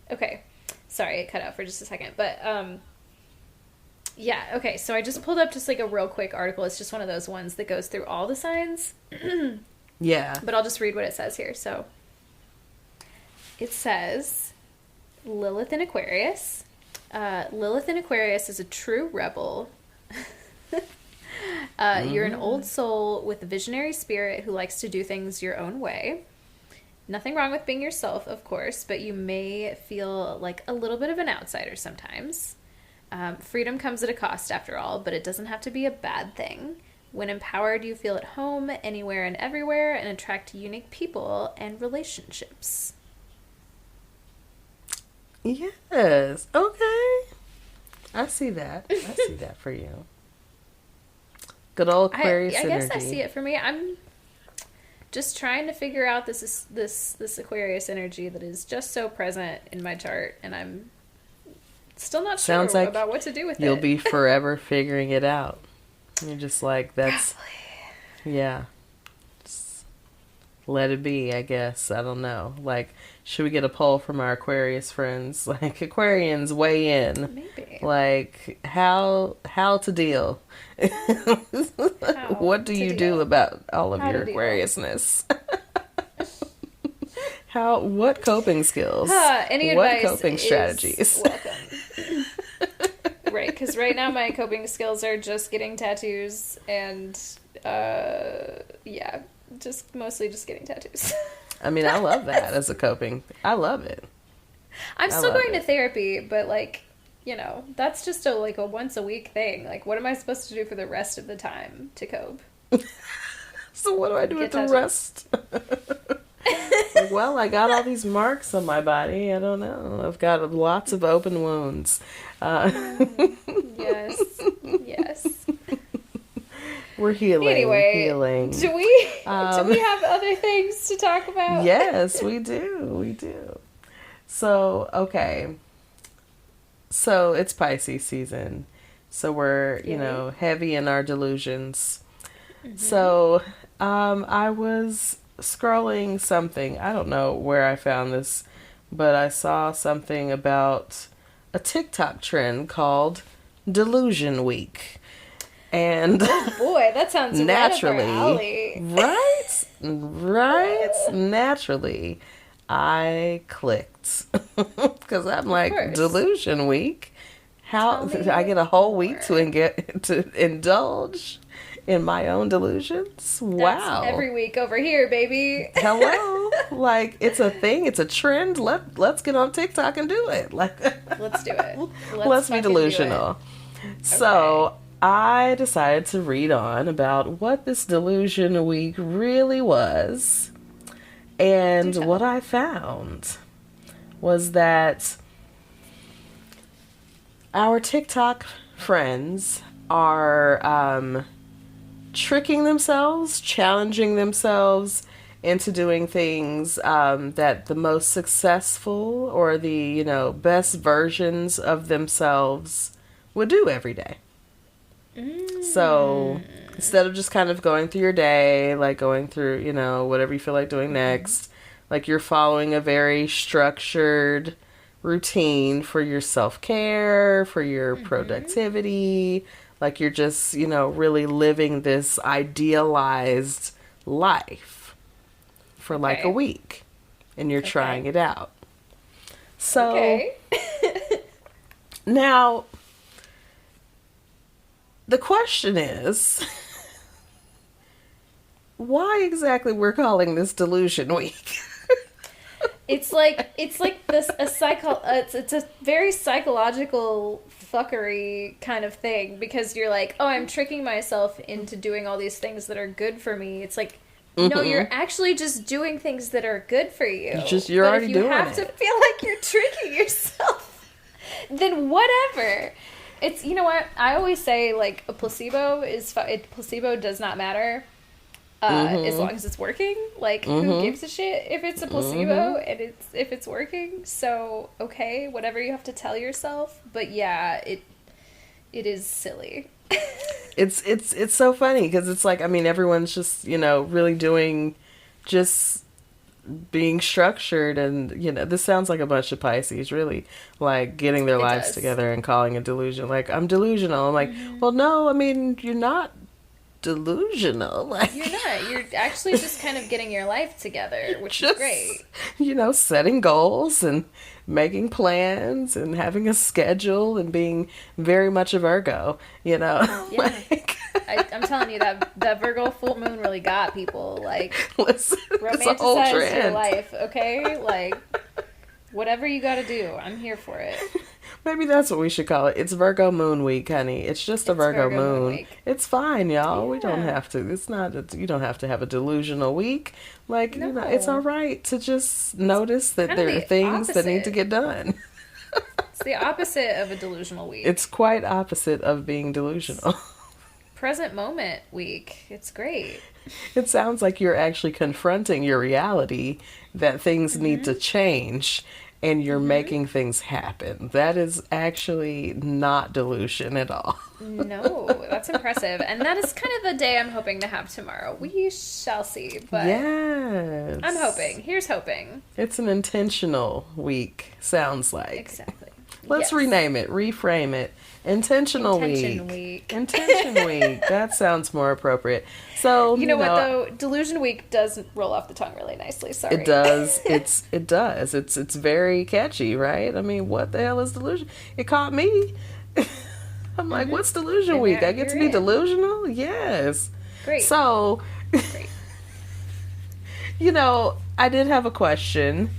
Okay, sorry, it cut out for just a second, but yeah, okay, so I just pulled up just like a real quick article. It's just one of those ones that goes through all the signs.
Yeah.
But I'll just read what it says here. So it says Lilith in Aquarius. Lilith in Aquarius is a true rebel. You're an old soul with a visionary spirit who likes to do things your own way. Nothing wrong with being yourself, of course, but you may feel like a little bit of an outsider sometimes. Freedom comes at a cost, after all, but it doesn't have to be a bad thing. When empowered, you feel at home anywhere and everywhere and attract unique people and relationships.
Yes. Okay. I see that. For you. Good old Aquarius energy.
I guess I see it for me. I'm just trying to figure out this Aquarius energy that is just so present in my chart, and I'm still not sure about what to do with it.
You'll be forever figuring it out. You're just like, that's...
Probably.
Yeah. Just let it be, I guess. I don't know. Like, should we get a poll from our Aquarius friends? Like, Aquarians, weigh in.
Maybe.
Like, how to deal? What do you do about all of your Aquariusness? What coping skills?
Any
what
advice
coping strategies?
Welcome. Right, because right now my coping skills are just getting tattoos and, just mostly just getting tattoos.
I mean, I love that as a coping. I love it.
I'm still going to therapy, but that's just a once a week thing. Like, what am I supposed to do for the rest of the time to cope?
So what do I do with the rest? Like, well, I got all these marks on my body. I don't know. I've got lots of open wounds.
Yes.
We're healing.
Anyway,
healing.
Do we have other things to talk about?
Yes, we do. So, okay. So it's Pisces season. So we're, heavy in our delusions. Mm-hmm. So, I was scrolling something. I don't know where I found this, but I saw something about a TikTok trend called Delusion Week. And
oh boy, that sounds
naturally,
right up our alley.
right, naturally, I clicked because I'm like, Delusion Week. How I get a whole week to indulge in my own delusions. Wow.
That's every week over here, baby.
Hello. Like, it's a thing. It's a trend. Let's get on TikTok and do it. Like,
let's do it.
Let's be delusional. So I decided to read on about what this delusion week really was. And what I found was that our TikTok friends are tricking themselves, challenging themselves into doing things that the most successful or the, you know, best versions of themselves would do every day. So instead of just kind of going through your day, like going through, you know, whatever you feel like doing next, like you're following a very structured routine for your self-care, for your productivity, like you're just, you know, really living this idealized life for like a week, and you're trying it out. So now the question is, why exactly we're calling this delusion week?
It's like this it's a very psychological fuckery kind of thing, because you're like, oh, I'm tricking myself into doing all these things that are good for me. It's like, no, you're actually just doing things that are good for you.
You're already doing it.
But if you have to feel like you're tricking yourself, then whatever. It's, you know what? I always say, like, a placebo does not matter. As long as it's working. Like, who gives a shit if it's a placebo and if it's working? So, okay, whatever you have to tell yourself. But yeah, it is silly.
It's so funny because it's like, I mean, everyone's just, you know, really doing just being structured, and, you know, this sounds like a bunch of Pisces, really, like getting their lives together and calling it delusion. Like, I'm delusional. I'm like, well, no, I mean, you're not delusional. Like,
you're not. You're actually just kind of getting your life together, which is great.
You know, setting goals and making plans and having a schedule and being very much a Virgo, you know.
Yeah. I'm telling you, that Virgo full moon really got people. Like,
listen,
romanticize your life, okay? Like, whatever you gotta do, I'm here for it.
Maybe that's what we should call it. It's Virgo Moon Week, honey. It's just a Virgo moon. It's fine, y'all. Yeah. We don't have to. It's not. You don't have to have a delusional week. Like, you know, it's all right to just notice that there are things that need to get done.
It's the opposite of a delusional week.
It's quite opposite of being delusional.
Present moment week. It's great.
It sounds like you're actually confronting your reality that things need to change. And you're making things happen. That is actually not delusion at all.
No, that's impressive. And that is kind of the day I'm hoping to have tomorrow. We shall see. But
yes.
I'm hoping. Here's hoping.
It's an intentional week, sounds like.
Exactly.
Let's rename it, reframe it. Intention week. Intention week. That sounds more appropriate. So
you know what though, delusion week does roll off the tongue really nicely. Sorry.
It does. It does. It's very catchy, right? I mean, what the hell is delusion? It caught me. I'm like, what's delusion week? I get to be delusional? Yes.
Great.
So,
great.
You know, I did have a question.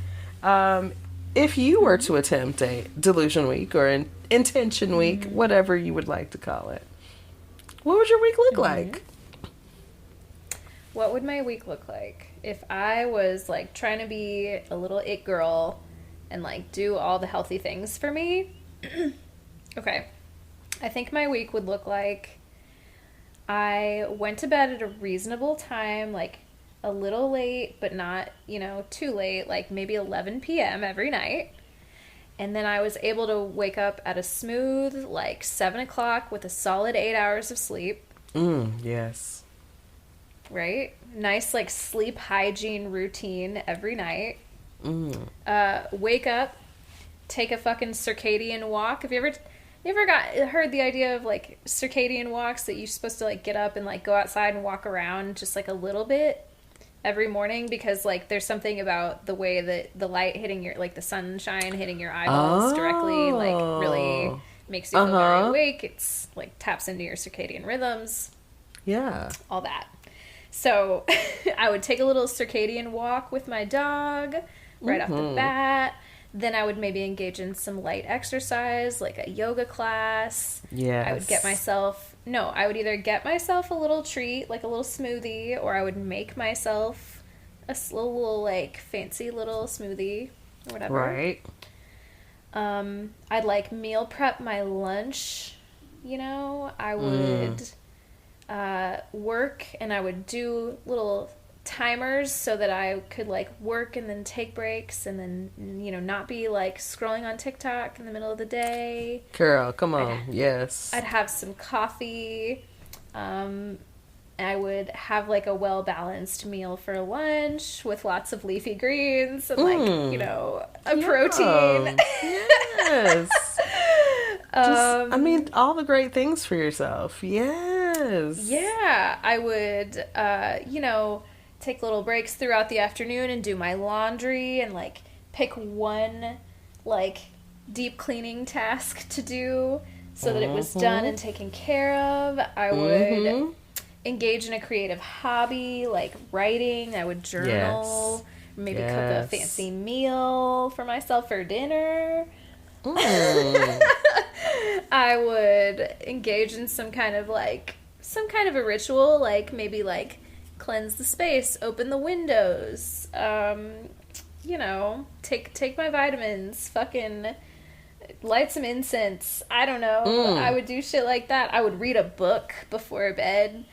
If you were to attempt a delusion week or an intention week, whatever you would like to call it, what would your week look like?
What would my week look like if I was like trying to be a little it girl and like do all the healthy things for me? Okay. I think my week would look like I went to bed at a reasonable time, like a little late, but not, you know, too late, like maybe 11 p.m. every night. And then I was able to wake up at a smooth, like 7 o'clock with a solid 8 hours of sleep.
Yes.
Right? Nice, like, sleep hygiene routine every night. Wake up, take a fucking circadian walk. Have you ever heard the idea of, like, circadian walks that you're supposed to, like, get up and, like, go outside and walk around just, like, a little bit every morning? Because, like, there's something about the way that the light hitting your, like, the sunshine hitting your eyeballs directly, like, really makes you feel very awake. It's, like, taps into your circadian rhythms.
Yeah.
All that. So I would take a little circadian walk with my dog right off the bat. Then I would maybe engage in some light exercise, like a yoga class.
Yes.
I would either get myself a little treat, like a little smoothie, or I would make myself a little, like, fancy little smoothie or whatever.
Right.
I'd, like, meal prep my lunch, you know? I would work, and I would do little timers so that I could, like, work and then take breaks and then, you know, not be, like, scrolling on TikTok in the middle of the day.
Girl, come on. Yes.
I'd have some coffee. I would have, like, a well-balanced meal for lunch with lots of leafy greens and, like, you know, a protein.
Yes. I mean, all the great things for yourself. Yes.
Yeah. I would, you know, take little breaks throughout the afternoon and do my laundry and, like, pick one, like, deep cleaning task to do so that it was done and taken care of. I would engage in a creative hobby like writing. I would journal, maybe cook a fancy meal for myself for dinner. I would engage in some kind of a ritual, like maybe like cleanse the space, open the windows, you know, take my vitamins, fucking light some incense. I don't know. I would do shit like that. I would read a book before bed.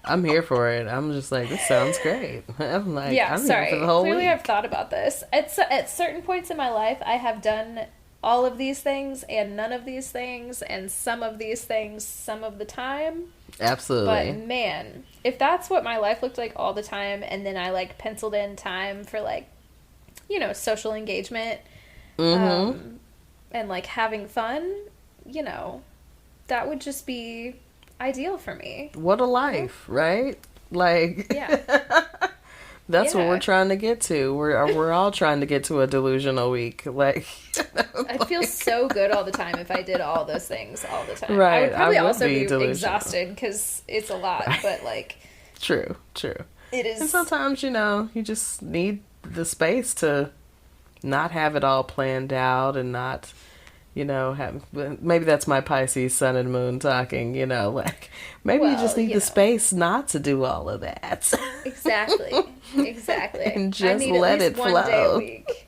I'm here for it. I'm just like, this sounds great. I'm like,
yeah,
I'm
sorry.
here for the whole
Clearly,
week.
I've thought about this. At certain points in my life, I have done all of these things and none of these things and some of these things some of the time.
Absolutely.
But man, if that's what my life looked like all the time, and then I like penciled in time for like, you know, social engagement, and like having fun, you know, that would just be ideal for me.
What a life, right? Like,
Yeah.
that's what we're trying to get to. We're all trying to get to a delusional week. Like,
I'd feel so good all the time if I did all those things all the time.
Right,
I would probably
I would
also
be
be
delusional.
exhausted because it's a lot, but like
true.
it is.
And sometimes, you know, you just need the space to not have it all planned out and not, you know, maybe that's my Pisces sun and moon talking, you know, like maybe you just need the space not to do all of that.
Exactly.
And just
I need
let
at least
it
one day a
flow.
week.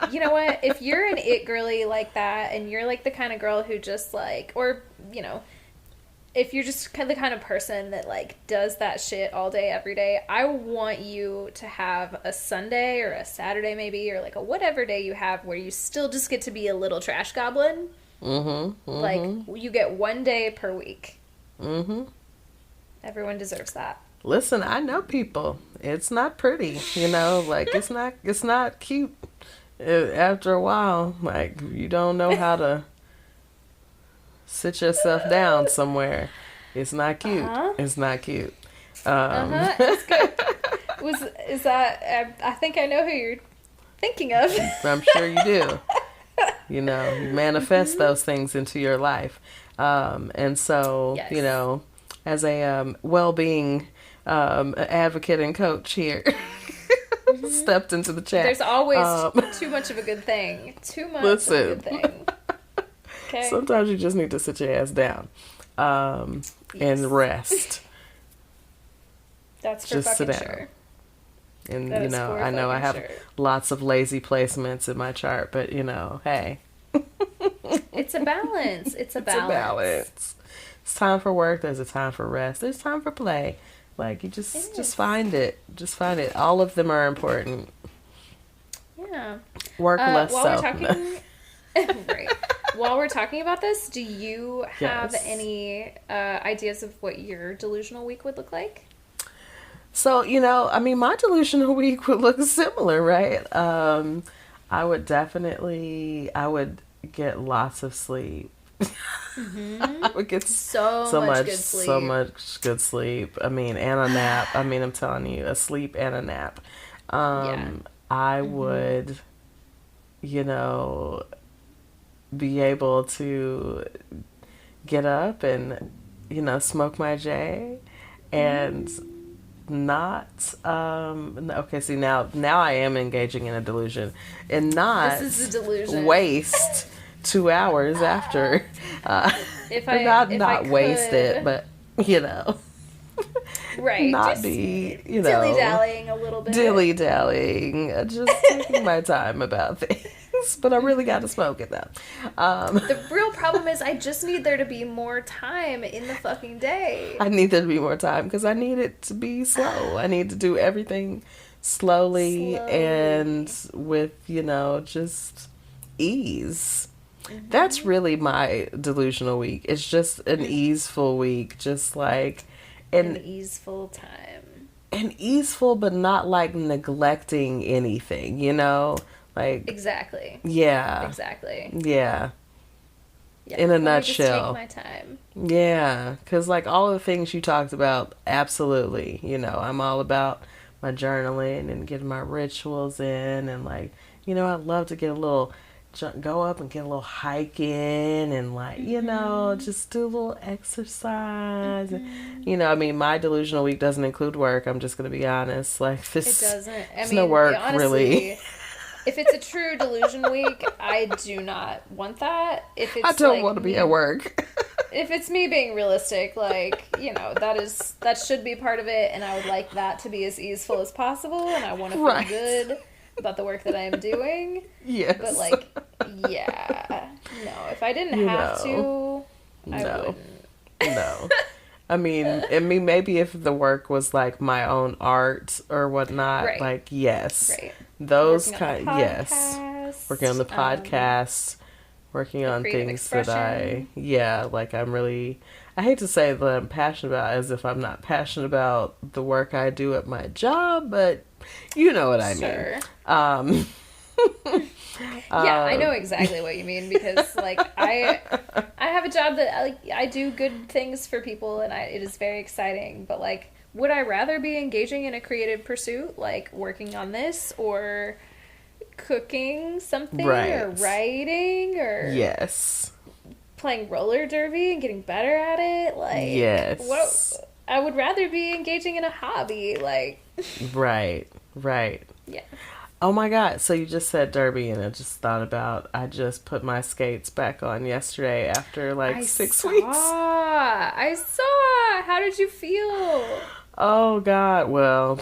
You know what? If you're an it girly like that, and you're like the kind of girl who just like, or you know, if you're just kind of the kind of person that like does that shit all day every day, I want you to have a Sunday or a Saturday maybe, or like a whatever day you have where you still just get to be a little trash goblin. Like you get one day per week. Everyone deserves that.
Listen, I know people. It's not pretty, you know, like it's not cute. After a while, like you don't know how to sit yourself down somewhere. It's not cute. It's not cute.
It's good. Is that? I think I know who you're thinking of.
I'm sure you do. You know, you manifest those things into your life, and so you know, as a well-being advocate and coach here. Stepped into the chat.
There's always too much of a good thing. Too much of a good thing. Okay.
Sometimes you just need to sit your ass down and rest.
That's for
just
fucking
sit down.
sure.
And
That
you
is
know,
for
I know I
fucking
have
sure.
lots of lazy placements in my chart, but you know, hey.
It's a balance. It's a balance.
It's a balance. It's time for work. There's a time for rest. There's time for play. Like you just find it. Just find it. All of them are important.
Yeah.
Work less
while
so.
we're talking, right. While we're talking about this, do you have
Yes.
any ideas of what your delusional week would look like?
So, you know, I mean, my delusional week would look similar, right? I would get lots of sleep. I would get
So much good sleep.
So much good sleep. I mean, and a nap. I mean, I'm telling you, a sleep and a nap. I would, you know, be able to get up and smoke my J and not okay, see, now I am engaging in a delusion and not
This is a delusion.
waste 2 hours after
If I
not waste it, but
right,
not
just
be
dilly-dallying a little bit.
dilly-dallying, just taking my time about things. But I really got to smoke it though.
The real problem is I just need there to be more time in the fucking day.
I need there to be more time because I need it to be slow. I need to do everything slowly. And with, just ease.
Mm-hmm.
That's really my delusional week. It's just an easeful week. Just like
An easeful time.
And easeful, but not like neglecting anything, Like,
Exactly.
yeah.
Exactly.
Yeah.
Yeah,
In a
let me
nutshell.
Just take my time.
Yeah. Because, like, all the things you talked about, absolutely. I'm all about my journaling and getting my rituals in. And, like, I'd love to get go up and get a little hike in and, like, just do a little exercise. Mm-hmm. My delusional week doesn't include work. I'm just going to be honest. Like, this.
It doesn't.
It's no work,
honestly,
really.
If it's a true delusion week, I do not want that. If it's
I don't want to be at work.
If it's me being realistic, that should be part of it, and I would like that to be as easeful as possible, and I want to feel good about the work that I am doing.
Yes.
But yeah. No, if I didn't have to, I wouldn't.
No. Maybe if the work was like my own art or whatnot, like, yes.
Right.
Those kind, yes. Working on the podcast, working on things that I hate to say that I'm passionate about as if I'm not passionate about the work I do at my job, but you know what I mean.
Yeah, I know exactly what you mean because, like, I have a job that I do good things for people and it is very exciting. But, like, would I rather be engaging in a creative pursuit, like working on this or cooking something or writing or playing roller derby and getting better at it? Like, I would rather be engaging in a hobby, like.
Right.
Yeah.
Oh my God. So you just said derby and I just thought about, I just put my skates back on yesterday after 6 weeks.
I saw. How did you feel?
Oh God. Well,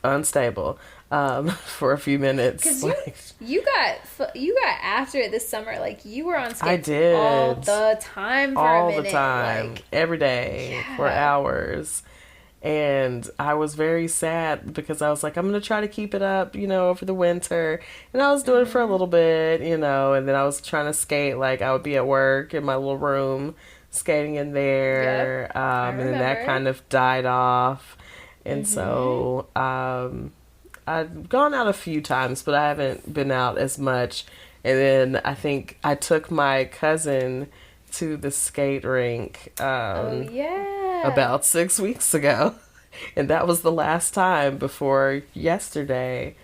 unstable. For a few minutes.
Because you got after it this summer. Like, you were on skates
I did.
all the time for a minute.
All the time. Every day for hours. And I was very sad because I was like, I'm going to try to keep it up, over the winter. And I was doing it for a little bit, and then I was trying to skate. Like, I would be at work in my little room, skating in there. And then that kind of died off. And so I've gone out a few times, but I haven't been out as much. And then I think I took my cousin to the skate rink. About 6 weeks ago. And that was the last time before yesterday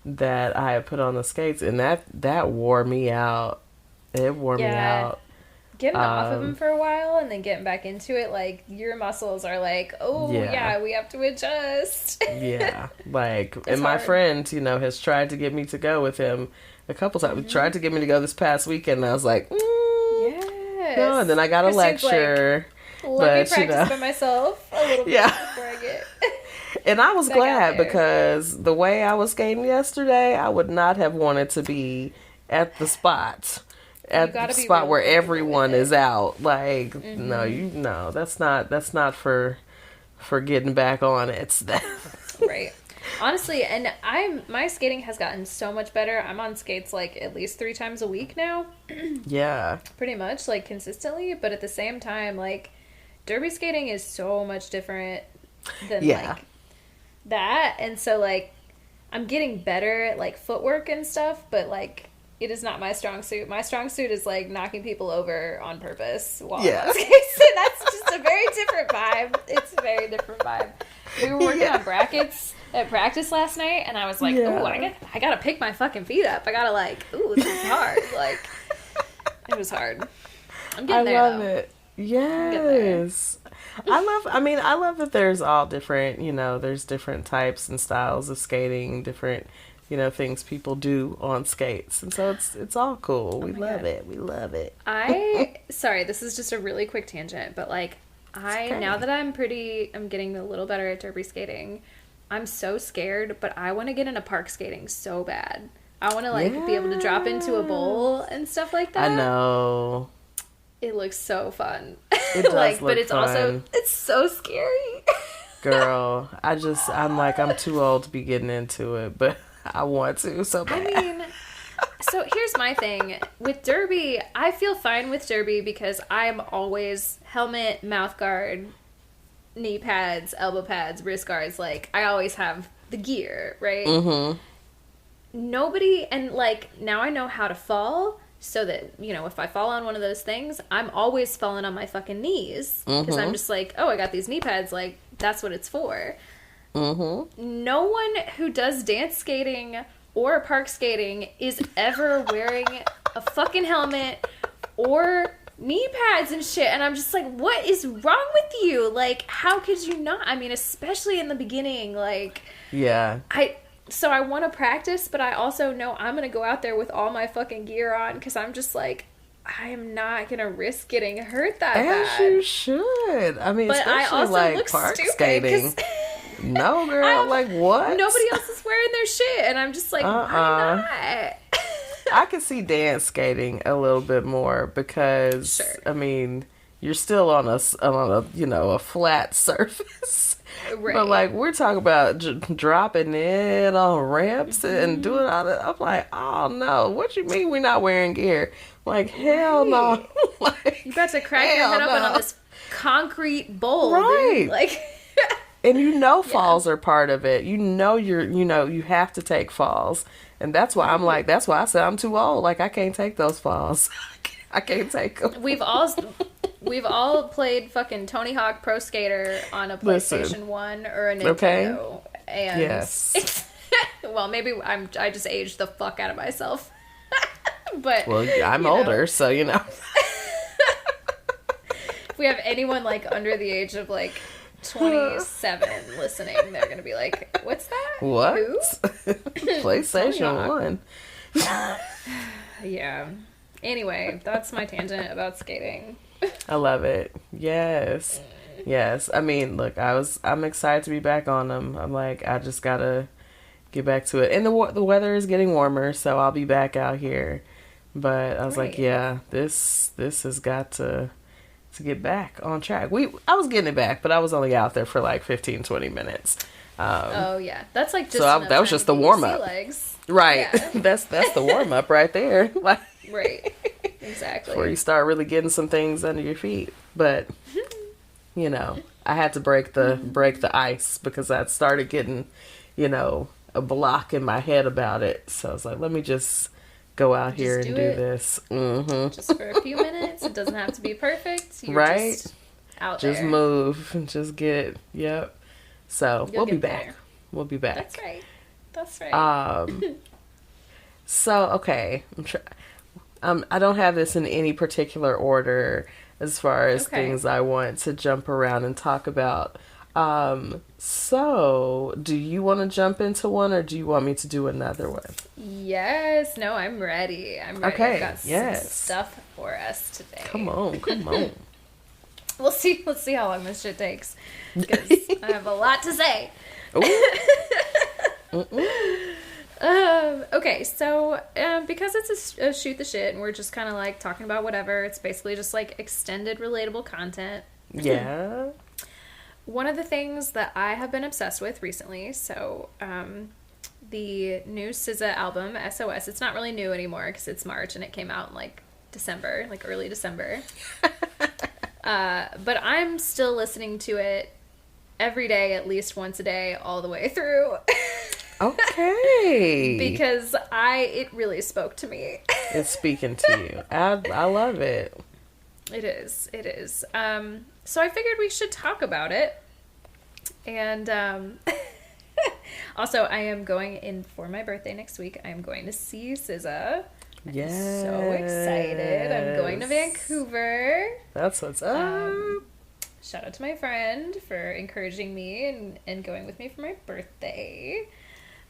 that I had put on the skates. And that wore me out. It wore me out.
Getting off of them for a while and then getting back into it, like, your muscles are like, we have to adjust.
Yeah. Like,
it's
and my
hard.
friend, has tried to get me to go with him a couple times. Tried to get me to go this past weekend. And I was like,
yes.
No. And then I got a lecture.
Let me practice by myself a little bit before I get.
And I was glad because the way I was skating yesterday, I would not have wanted to be at the spot. At the spot where everyone is out. Like, no, that's not for getting back on it.
Right. Honestly, and my skating has gotten so much better. I'm on skates like at least 3 times a week now.
Yeah.
Pretty much, like, consistently, but at the same time, like, derby skating is so much different than like that. And so, like, I'm getting better at, like, footwork and stuff, but, like, it is not my strong suit. My strong suit is, like, knocking people over on purpose while I'm on skates. That's just a very different vibe. It's a very different vibe. We were working on brackets at practice last night, and I was like, ooh, I gotta pick my fucking feet up. I gotta, like, ooh, this is hard. Like, it was hard. I'm getting there,
I love it. Yes. I love that there's all different, there's different types and styles of skating, different, things people do on skates. And so it's all cool. We love it. We love it.
Sorry, this is just a really quick tangent, but like, now that I'm getting a little better at derby skating, I'm so scared, but I want to get into park skating so bad. I want to be able to drop into a bowl and stuff like that.
I know.
It looks so fun.
It does look
but it's
fun.
Also, it's so scary.
Girl, I'm like, I'm too old to be getting into it, but I want to so bad.
I mean, so here's my thing. With derby, I feel fine with derby because I'm always helmet, mouth guard, knee pads, elbow pads, wrist guards. Like, I always have the gear, right?
Mm-hmm.
Nobody, and like, now I know how to fall, so that, if I fall on one of those things, I'm always falling on my fucking knees. Because I'm just like, oh, I got these knee pads, like, that's what it's for. Mm-hmm. No one who does dance skating or park skating is ever wearing a fucking helmet or knee pads and shit, and I'm just like, what is wrong with you? Like, how could you not? I mean, especially in the beginning, like,
yeah.
So I want to practice, but I also know I'm going to go out there with all my fucking gear on, because I'm just like, I am not going to risk getting hurt that bad.
As you should. I mean,
but
especially
I also
like
look
park
stupid,
skating. No, girl, like what?
Nobody else is wearing their shit, and I'm just like, why not?
I can see dance skating a little bit more because,
sure.
I mean, you're still on a flat surface.
Right.
But like, we're talking about dropping it on ramps and doing all that. I'm like, oh no, what you mean we're not wearing gear? Like, hell no. Like,
you about to crack your head open on this concrete bowl,
right?
Dude. Like,
and falls are part of it. You have to take falls, and that's why I'm like, that's why I said I'm too old. Like, I can't take those falls. I can't take them.
We've all played fucking Tony Hawk Pro Skater on a PlayStation 1 or a Nintendo.
Okay.
And
yes.
Well, maybe I just aged the fuck out of myself. But
I'm older, so
If we have anyone like under the age of like 27 listening, they're gonna be like, "What's that?
What?
Who?"
PlayStation 1.
Yeah. Anyway, that's my tangent about skating.
I love it. Yes. I mean, look, I'm excited to be back on them. I'm like, I just gotta get back to it. And the weather is getting warmer, so I'll be back out here. But I was like, yeah, this has got to get back on track. I was getting it back, but I was only out there for like 15, 20 minutes.
Oh yeah, that's like just
so that was just the warm up, right? Yeah. that's the warm up right there, like
right, exactly.
Before you start really getting some things under your feet, but I had to break the ice because I'd started getting, a block in my head about it. So I was like, let me just go out here and do this. Mm-hmm.
Just for a few minutes. It doesn't have to be perfect. You're
right?
Just out there.
Just move and just get it. Yep. So we'll be back.
There.
We'll be back.
That's right.
So, okay. I don't have this in any particular order as far as things I want to jump around and talk about. So, do you want to jump into one or do you want me to do another one?
Yes. No, I'm ready.
Okay.
I've got some stuff for us today.
Come on.
We'll see how long this shit takes. Because I have a lot to say. Okay, so because it's a shoot the shit and we're just kind of like talking about whatever, it's basically just like extended relatable content.
Yeah.
One of the things that I have been obsessed with recently, so the new SZA album, SOS, it's not really new anymore because it's March and it came out in like December, like early December. But I'm still listening to it every day, at least once a day, all the way through.
Okay.
Because it really spoke to me.
It's speaking to you. I love it.
It is. So I figured we should talk about it. And also, I am going in for my birthday next week. I am going to see SZA.
Yes.
I'm so excited. I'm going to Vancouver.
That's what's up.
Shout out to my friend for encouraging me and going with me for my birthday.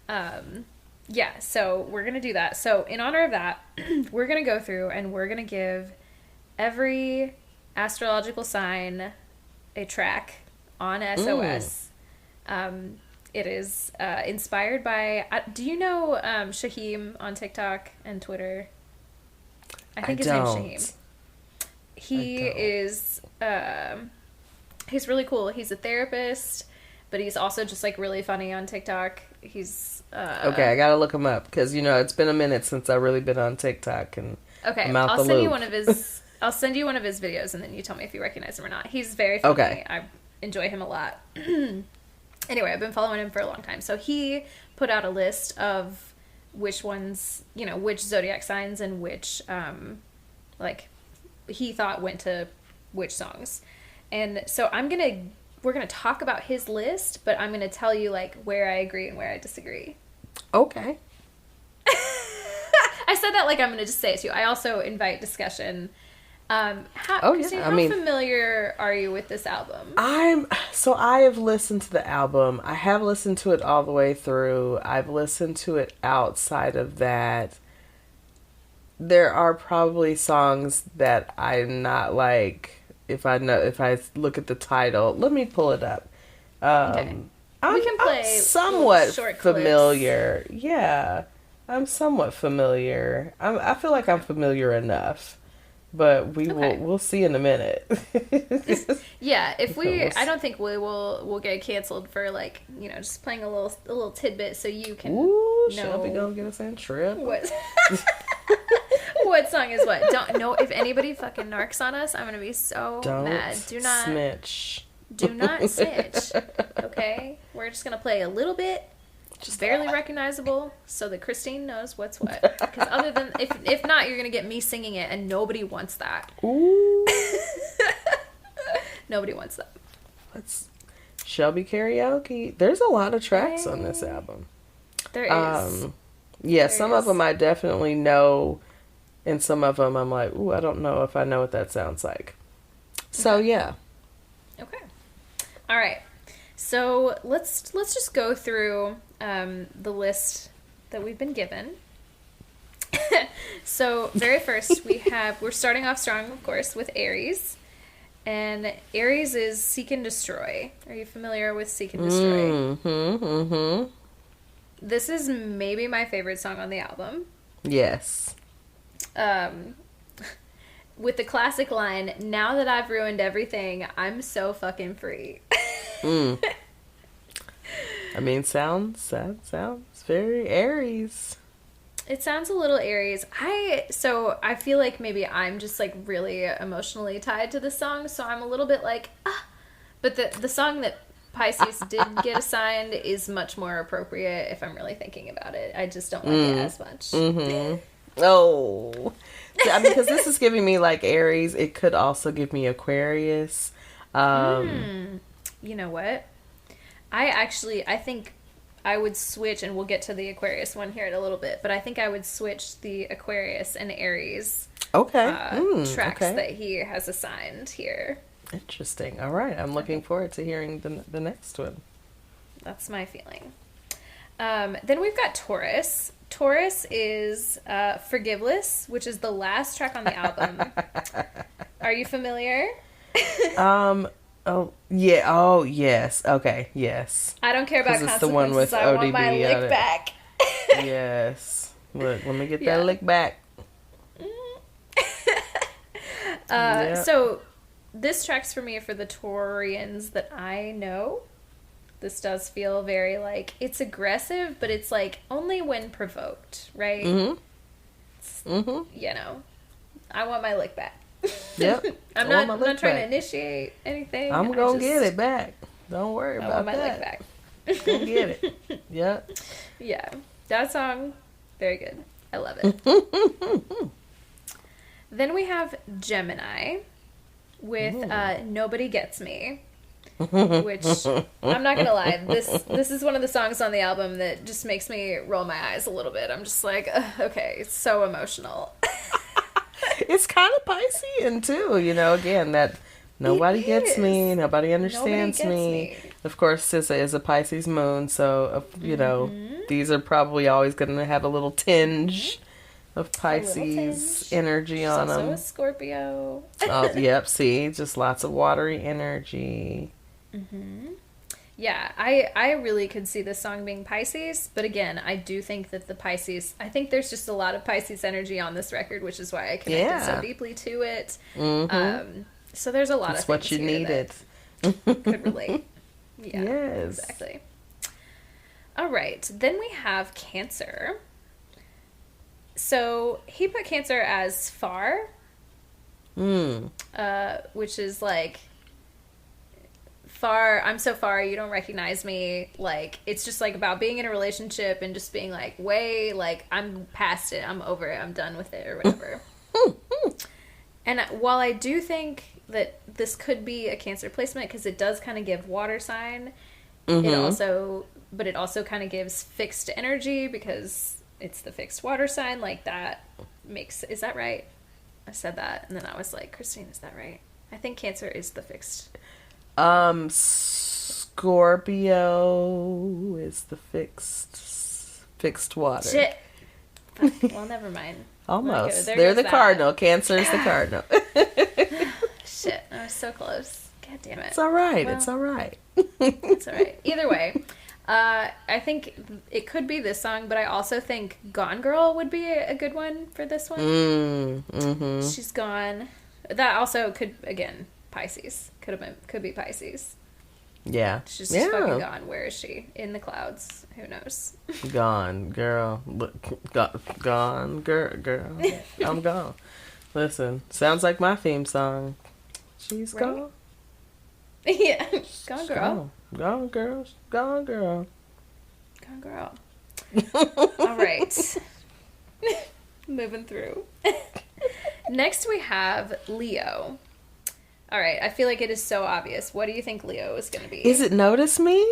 Yeah, so we're going to do that. So in honor of that, we're going to go through and we're going to give every astrological sign a track on SOS. It is inspired by, do you know Shaheem on TikTok and Twitter? I think his name's Shaheem. He is, he's really cool. He's a therapist, but he's also just like really funny on TikTok. He's
okay, I gotta look him up because it's been a minute since I've really been on TikTok and
okay. I'll send you one of his. I'll send you one of his videos and then you tell me if you recognize him or not. He's very funny.
Okay.
I enjoy him a lot. Anyway, I've been following him for a long time. So he put out a list of which ones, which zodiac signs and which he thought went to which songs. And so we're going to talk about his list, but I'm going to tell you where I agree and where I disagree.
Okay.
I said that like I'm going to just say it to you. I also invite discussion. Christine, how familiar are you with this album?
I have listened to the album. I have listened to it all the way through. I've listened to it outside of that. There are probably songs that I'm not like. If I look at the title, let me pull it up.
Okay. We can play
I'm somewhat
short
familiar. Clips. Yeah, I'm somewhat familiar. I feel like I'm familiar enough, but we'll see in a minute.
Yeah, I don't think we'll get canceled for just playing a little tidbit so you can.
Ooh, Shelby gonna get us in trip.
What? What song is what? Don't know if anybody fucking narcs on us. I'm gonna be so mad. Do not
snitch.
Do not snitch. Okay, we're just gonna play a little bit, just barely recognizable, so that Christine knows what's what. Because other than if not, you're gonna get me singing it, and nobody wants that.
Ooh.
Nobody wants that.
Let's Shelby karaoke. There's a lot of tracks on this album.
There is.
Yeah, some of them I definitely know. And some of them I'm like, ooh, I don't know if I know what that sounds like. So, yeah.
Okay. All right. So, let's just go through the list that we've been given. So, very first, we're starting off strong, of course, with Aries. And Aries is Seek and Destroy. Are you familiar with Seek and Destroy?
Mm-hmm.
This is maybe my favorite song on the album.
Yes.
With the classic line, now that I've ruined everything, I'm so fucking free.
I mean, sounds very Aries.
It sounds a little Aries. I feel like maybe I'm just really emotionally tied to the song, so I'm a little bit but the song that Pisces did get assigned is much more appropriate if I'm really thinking about it. I just don't like it as much.
Mm-hmm. Oh, I mean, because this is giving me Aries. It could also give me Aquarius.
You know what? I think I would switch, and we'll get to the Aquarius one here in a little bit, but I think I would switch the Aquarius and Aries tracks that he has assigned here.
Interesting. All right. I'm looking forward to hearing the next one.
That's my feeling. Then we've got Taurus. Taurus is Forgiveless, which is the last track on the album. Are you familiar?
Oh, yeah. Oh, yes. Okay. Yes.
I don't care about consequences.
The one with
I
ODB
want my lick back.
Yes. Look, let me get that lick back.
So this track's for me for the Taurians that I know. This does feel very it's aggressive, but it's only when provoked, right? I want my lick back.
Yep.
I'm not trying to initiate anything.
I'm gonna get it back. Don't worry about that. I want my lick back. Go get it. Yep.
Yeah. That song, very good. I love it. Then we have Gemini with Nobody Gets Me. Which, I'm not gonna lie, this is one of the songs on the album that just makes me roll my eyes a little bit. I'm just okay, it's so emotional.
It's kind of Piscean too, again, that Nobody gets me.
is.
Nobody understands
gets
me.
me.
Of course, SZA is a Pisces moon, so you know these are probably always going to have a little tinge of Pisces
tinge.
energy on
Also
them.
a Scorpio.
Oh, yep. See, just lots of watery energy.
Yeah, I really could see this song being Pisces, but again, I do think that I think there's just a lot of Pisces energy on this record, which is why I connected so deeply to it. So there's a lot
That's
of
what
things
you
here
needed.
that could relate. Yeah,
Yes.
exactly. All right, then we have Cancer. So he put Cancer as far, which is like, far, I'm so far, you don't recognize me. Like, it's just like about being in a relationship and just being like, way, like, I'm past it, I'm over it, I'm done with it, or whatever. And while I do think that this could be a Cancer placement, because it does kind of give water sign, it also kind of gives fixed energy, because it's the fixed water sign, like, that makes, is that right? I said that, and then I was like, Christine, is that right? I think Cancer is the fixed.
Scorpio is the fixed water.
Shit. Well, never mind.
Almost.
Okay,
They're the
that.
cardinal. Cancer is the cardinal.
Shit, I was so close. God damn it.
It's all right.
Well,
it's all right.
It's all right. Either way, I think it could be this song, but I also think Gone Girl would be a good one for this one. She's gone. That also could, again, Pisces. Could be Pisces.
Yeah.
She's just fucking gone. Where is she? In the clouds. Who knows?
Gone, girl. Gone, girl. I'm gone. Listen, sounds like my theme song. She's
Right?
gone.
Yeah. Gone Girl.
Gone, girl. Gone, girl.
Gone Girl. All right. Moving through. Next we have Leo. All right, I feel like it is so obvious. What do you think Leo is going to be?
Is it Notice Me?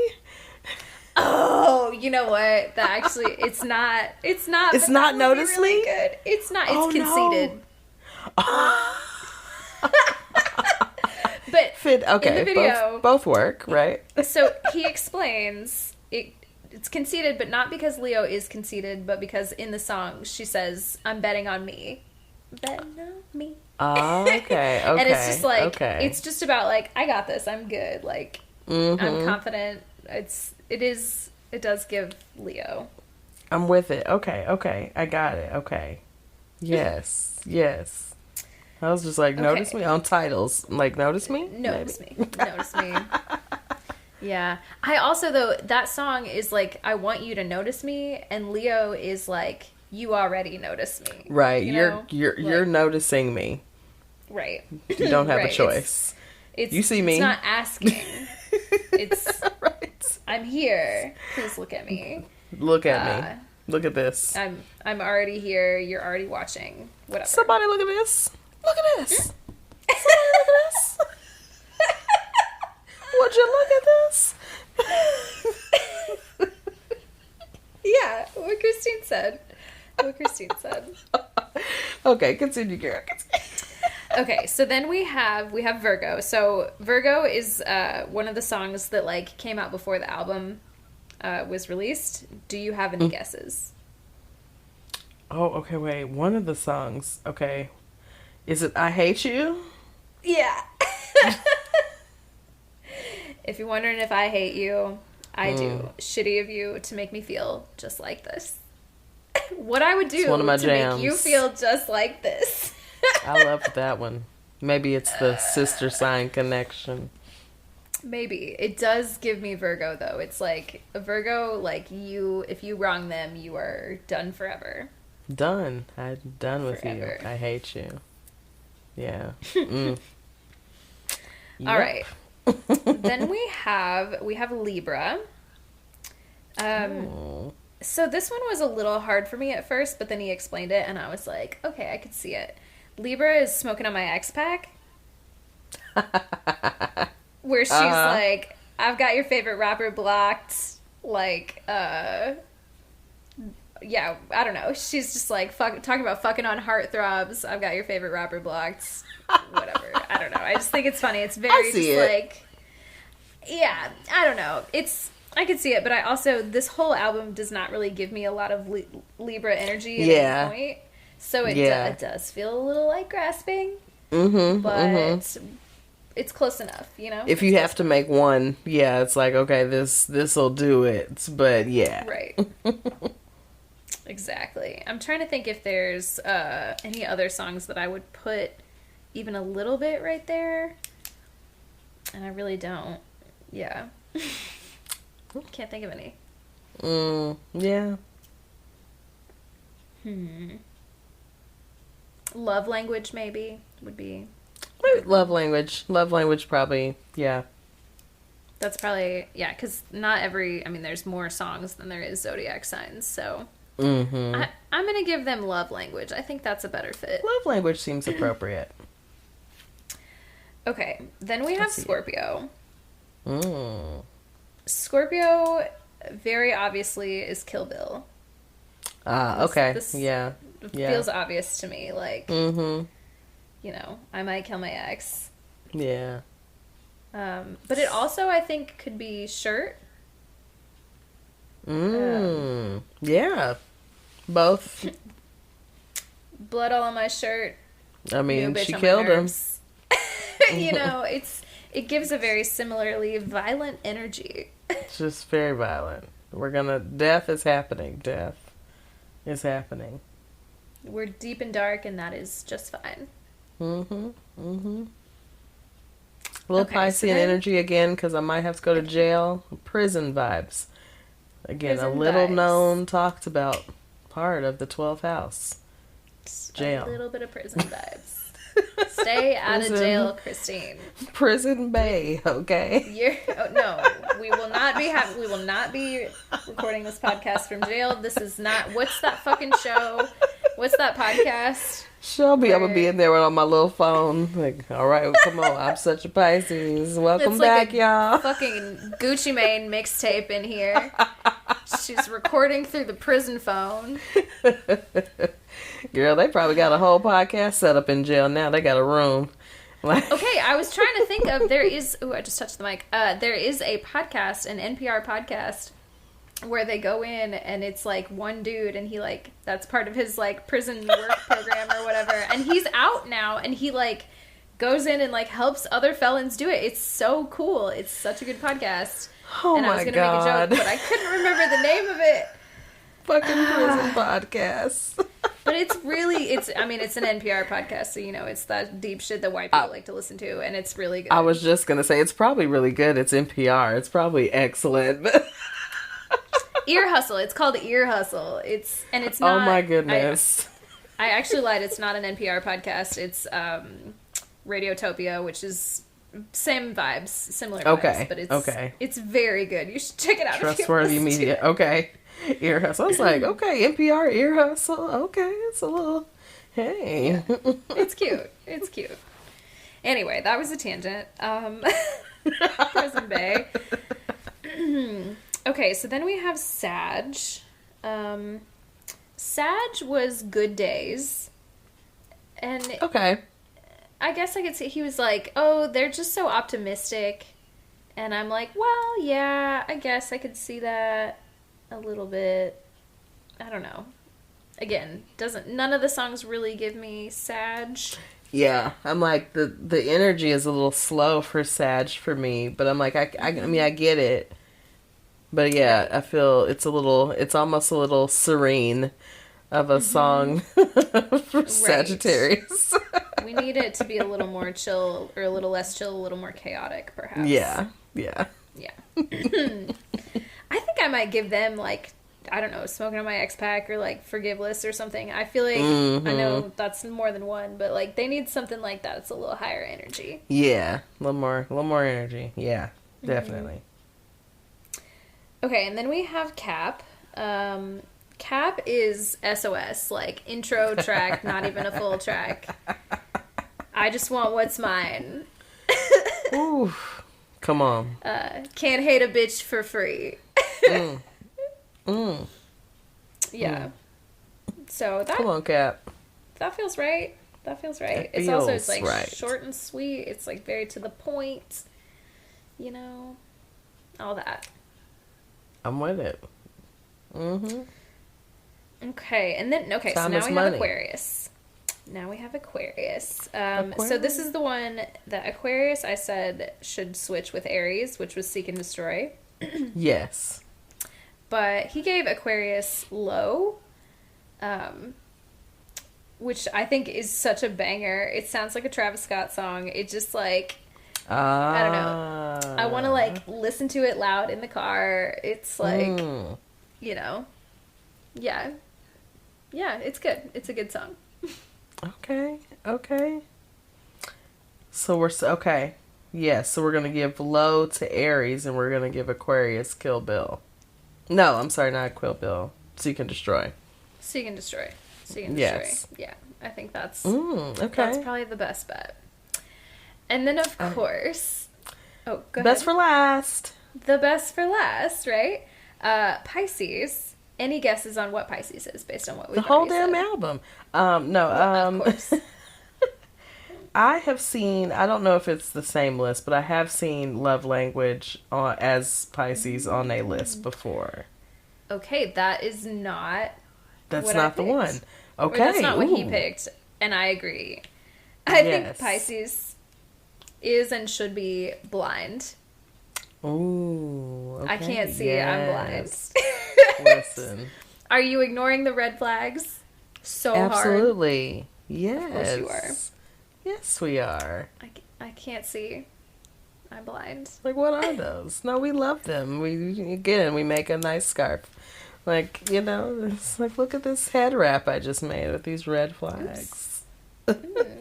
Oh, you know what? That actually, it's not.
It's
but
not
that would be
Notice
really
Me?
Good. It's not. It's
Oh,
conceited.
No.
But
Okay,
in the video,
both work, right?
so he explains it's conceited, but not because Leo is conceited, but because in the song she says, "I'm betting on me." Betting on me.
Oh, okay.
And it's just like,
okay.
it's just about like, I got this, I'm good, like, I'm confident. It does give Leo.
I'm with it. Okay. I got it. Okay. Yes. I was just like, notice me on titles. Like, notice me?
Notice me. Notice me. Yeah. I also, though, that song is like, I want you to notice me, and Leo is like, you already notice me.
Right.
You know?
You're noticing me.
Right.
You don't have
Right.
a choice.
It's
you see me.
It's not asking. It's,
Right.
I'm here. Please look at me.
Look at me. Look at this.
I'm already here. You're already watching. Whatever.
Somebody look at this. Look at this. Somebody look at this. Would you look at this?
Yeah, what Christine said.
Okay, continue, girl.
Okay, so then we have Virgo. So Virgo is one of the songs that like came out before the album was released. Do you have any guesses?
Oh, okay, wait. One of the songs. Okay. Is it I Hate You?
Yeah. If you're wondering if I hate you, I do. Shitty of you to make me feel just like this. What I would do
It's one of my
to
jams.
make you feel just like this.
I love that one. Maybe it's the sister sign connection.
Maybe. It does give me Virgo, though. It's like, a Virgo, like, if you wrong them, you are done forever.
Done. I'm done with
Forever.
you. I hate you. Yeah. Mm.
All right. Then we have Libra. So this one was a little hard for me at first, but then he explained it, and I was like, okay, I could see it. Libra is smoking on my X-Pac. Where she's like, I've got your favorite rapper blocked. Like, yeah, I don't know. She's just like talking about fucking on heartthrobs. I've got your favorite rapper blocked. Whatever. I don't know. I just think it's funny. It's very just like, yeah, I don't know. I could see it, but I also, this whole album does not really give me a lot of Libra energy at any point. So it does feel a little like grasping. But it's close enough, you know?
If you have to make one, yeah, it's like, okay, this'll do it. But yeah.
Right. Exactly. I'm trying to think if there's any other songs that I would put even a little bit right there. And I really don't. Yeah. Can't think of any.
Yeah.
Love Language maybe would be.
Love Language probably, yeah.
That's probably, yeah, because there's more songs than there is zodiac signs, so. I'm going to give them Love Language. I think that's a better fit.
Love Language seems appropriate.
Okay, then we have Scorpio. Scorpio, very obviously, is Kill Bill.
Okay,
this
yeah.
feels obvious to me, like, you know, I might kill my ex.
Yeah.
But it also, I think, could be Shirt.
Yeah. Both.
Blood all on my shirt.
I mean, she killed him.
You know, it gives a very similarly violent energy.
It's just very violent. Death is happening. Death is happening.
We're deep and dark, and that is just fine.
A little Piscean energy again, because I might have to go to jail. Prison vibes. Again, a little known, talked about part of the 12th house. Jail.
A little bit of prison vibes. Stay out of jail, Christine.
Prison Bay, okay?
No, we will not be recording this podcast from jail. This is not. What's that fucking show? What's that podcast?
Shelby, I'm gonna be in there on my little phone. Like, all right, come on. I'm such a Pisces. Welcome
it's
back,
like
y'all.
Fucking Gucci Mane mixtape in here. She's recording through the prison phone.
Girl, they probably got a whole podcast set up in jail now. They got a room.
Okay, I was trying to think of, I just touched the mic. There is a podcast, an NPR podcast, where they go in and it's like one dude and he like, that's part of his like prison work program or whatever. And he's out now and he like goes in and like helps other felons do it. It's so cool. It's such a good podcast.
Oh
and
my
I was going to
God.
make a joke, but I couldn't remember the name of it.
Fucking prison podcast.
But it's an NPR podcast, so you know, it's that deep shit that white people like to listen to, and it's really good.
I was just going to say, it's probably really good. It's NPR. It's probably excellent.
Ear Hustle. It's called Ear Hustle. It's not.
Oh my goodness.
I actually lied. It's not an NPR podcast. It's Radiotopia, which is same vibes, similar vibes, but it's very good. You should check it out.
Trustworthy media. Okay. Ear Hustle. I was like, okay, NPR Ear Hustle. Okay, it's a little, hey.
Yeah. It's cute. It's cute. Anyway, that was a tangent. Prison Bay. Okay, so then we have Sag. Sag was Good Days. And
okay.
I guess I could say he was like, oh, they're just so optimistic. And I'm like, well, yeah, I guess I could see that a little bit. I don't know. Again, none of the songs really give me Sag.
Yeah, I'm like, the energy is a little slow for Sag for me, but I'm like, I mean, I get it. But yeah, I feel it's almost a little serene of a song for Sagittarius.
We need it to be a little more chill, or a little less chill, a little more chaotic, perhaps.
Yeah.
I think I might give them, like, I don't know, Smoking on My X-Pac or, like, Forgiveless or something. I feel like, I know that's more than one, but, like, they need something like that. It's a little higher energy.
Yeah, a little more energy. Yeah, definitely.
Okay, and then we have Cap. Cap is SOS, like, intro track, not even a full track. I just want what's mine.
Ooh, come on.
Can't hate a bitch for free. Yeah. So that
Come on, Cap.
that feels right. That feels right.
It
It's also
feels
like
right.
short and sweet. It's like very to the point. You know, all that.
I'm with it. Mm-hmm.
Okay, and then so
Time
now
is
we
money.
have Aquarius. Now we have Aquarius. So this is the one that Aquarius I said should switch with Aries, which was Seek and Destroy.
Yes.
But he gave Aquarius Low, which I think is such a banger. It sounds like a Travis Scott song. It just like, I don't know. I want to like listen to it loud in the car. It's like, you know, yeah. Yeah, it's good. It's a good song.
Okay. So okay. Yes, so we're going to give Low to Aries, and we're going to give Aquarius Kill Bill. No, I'm sorry, not Kill Bill. Seek and Destroy.
Seek and Destroy. Seek and Destroy.
Yes.
Yeah, I think that's
Okay.
that's probably the best bet. And then, of course... Oh, go
Best
ahead.
for last.
The best for last, right? Pisces. Any guesses on what Pisces is based on what we've
The whole
already
damn
said?
album.
Of course.
I have seen, I don't know if it's the same list, but I have seen Love Language as Pisces on a list before.
Okay, that is not
That's
what I
not the
picked.
one.
Or
Okay.
that's not what he
ooh.
picked, and I agree. I think
Yes.
Pisces is and should be blind.
Ooh.
I
okay,
can't see. I'm blind.
yes. Listen.
Are you ignoring the red flags so hard?
Absolutely. Yes.
Of course you are.
Yes, we are.
I can't see. I'm blind.
Like, what are those? No, we love them. We make a nice scarf. Like, you know, it's like, look at this head wrap I just made with these red flags.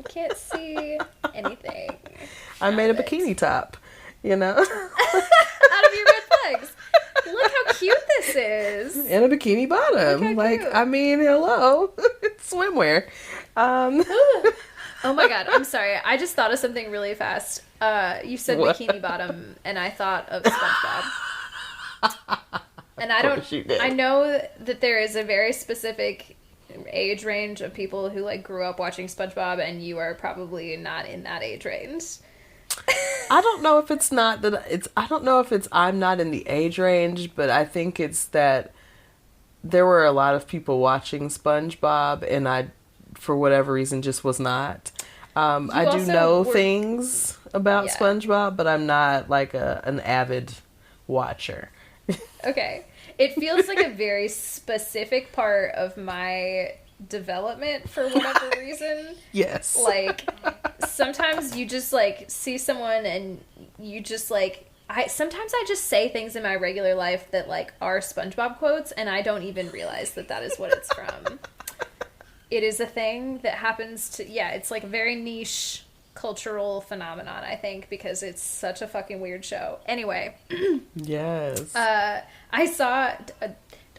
Can't see anything.
I made a
of it.
bikini top, you know,
Out of your red flags. Look how cute this is.
and a bikini bottom.
Look how
Like,
cute.
I mean, hello, it's swimwear.
Oh my god, I'm sorry. I just thought of something really fast. You said
What?
bikini bottom, and I thought of SpongeBob. And I
course you did.
I know that there is a very specific age range of people who like grew up watching SpongeBob, and you are probably not in that age range.
I don't know if it's not that I don't know if it's I'm not in the age range, but I think it's that there were a lot of people watching SpongeBob, and I, for whatever reason, just was not. I do
also
know
were-
things about
Yeah.
SpongeBob, but I'm not like an avid watcher.
Okay. It feels like a very specific part of my development for whatever reason.
Yes.
Like, sometimes you just, like, see someone and you just, like... Sometimes I just say things in my regular life that, like, are SpongeBob quotes, and I don't even realize that that is what it's from. It is a thing that happens to... Yeah, it's, like, a very niche cultural phenomenon, I think, because it's such a fucking weird show. Anyway...
Yes.
I saw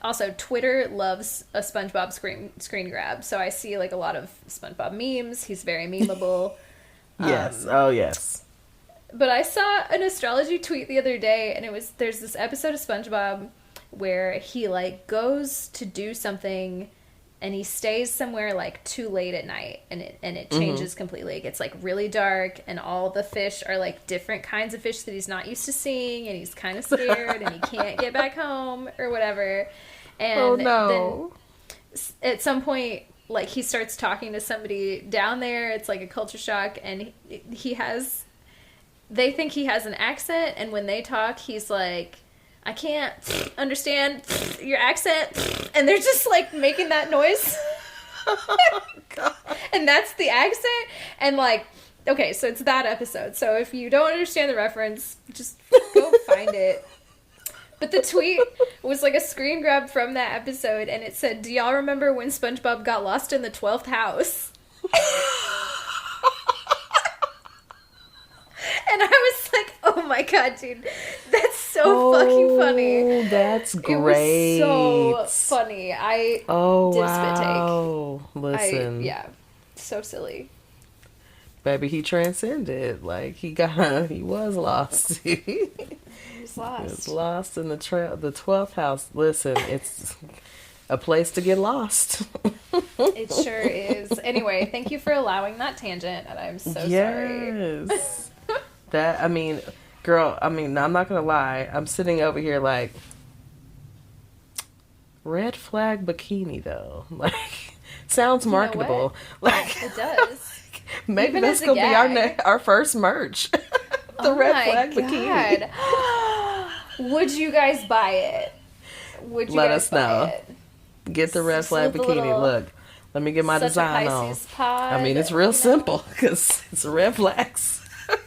also Twitter loves a SpongeBob screen grab, so I see like a lot of SpongeBob memes. He's very memeable.
Yes. Oh, yes.
But I saw an astrology tweet the other day, and there's this episode of SpongeBob where he like goes to do something, and he stays somewhere like too late at night, and it changes completely. It gets like really dark, and all the fish are like different kinds of fish that he's not used to seeing, and he's kind of scared, and he can't get back home or whatever. And
Oh, no.
then at some point, like he starts talking to somebody down there. It's like a culture shock, and they think he has an accent, and when they talk, he's like, I can't understand your accent, and they're just like making that noise. And that's the accent, and like, okay, so it's that episode. So if you don't understand the reference, just go find it. But the tweet was like a screen grab from that episode, and it said, "Do y'all remember when SpongeBob got lost in the 12th house?" And I was like, oh my god, dude, that's so fucking funny.
Oh, that's great.
It was so funny. I
Oh,
did a spit take.
wow. Listen.
yeah, so silly.
Baby, he transcended. Like, he was lost.
He was
He was
lost.
lost in the 12th house. Listen, it's a place to get lost.
It sure is. Anyway, thank you for allowing that tangent, and I'm so sorry.
Yes. That, I mean, girl, I mean, I'm not gonna lie. I'm sitting over here like, red flag bikini though. Like, sounds marketable. Like,
It does.
maybe
Even
that's
as a
gonna be
gag.
our first merch. The red flag bikini.
God. Would you guys buy it? Would you
Let
guys
us
buy
know.
it?
Get the red
Just
flag
with a
bikini.
little-
Look, let me get my
Such a
design on.
Pisces pod,
I mean, it's real simple because it's red flags.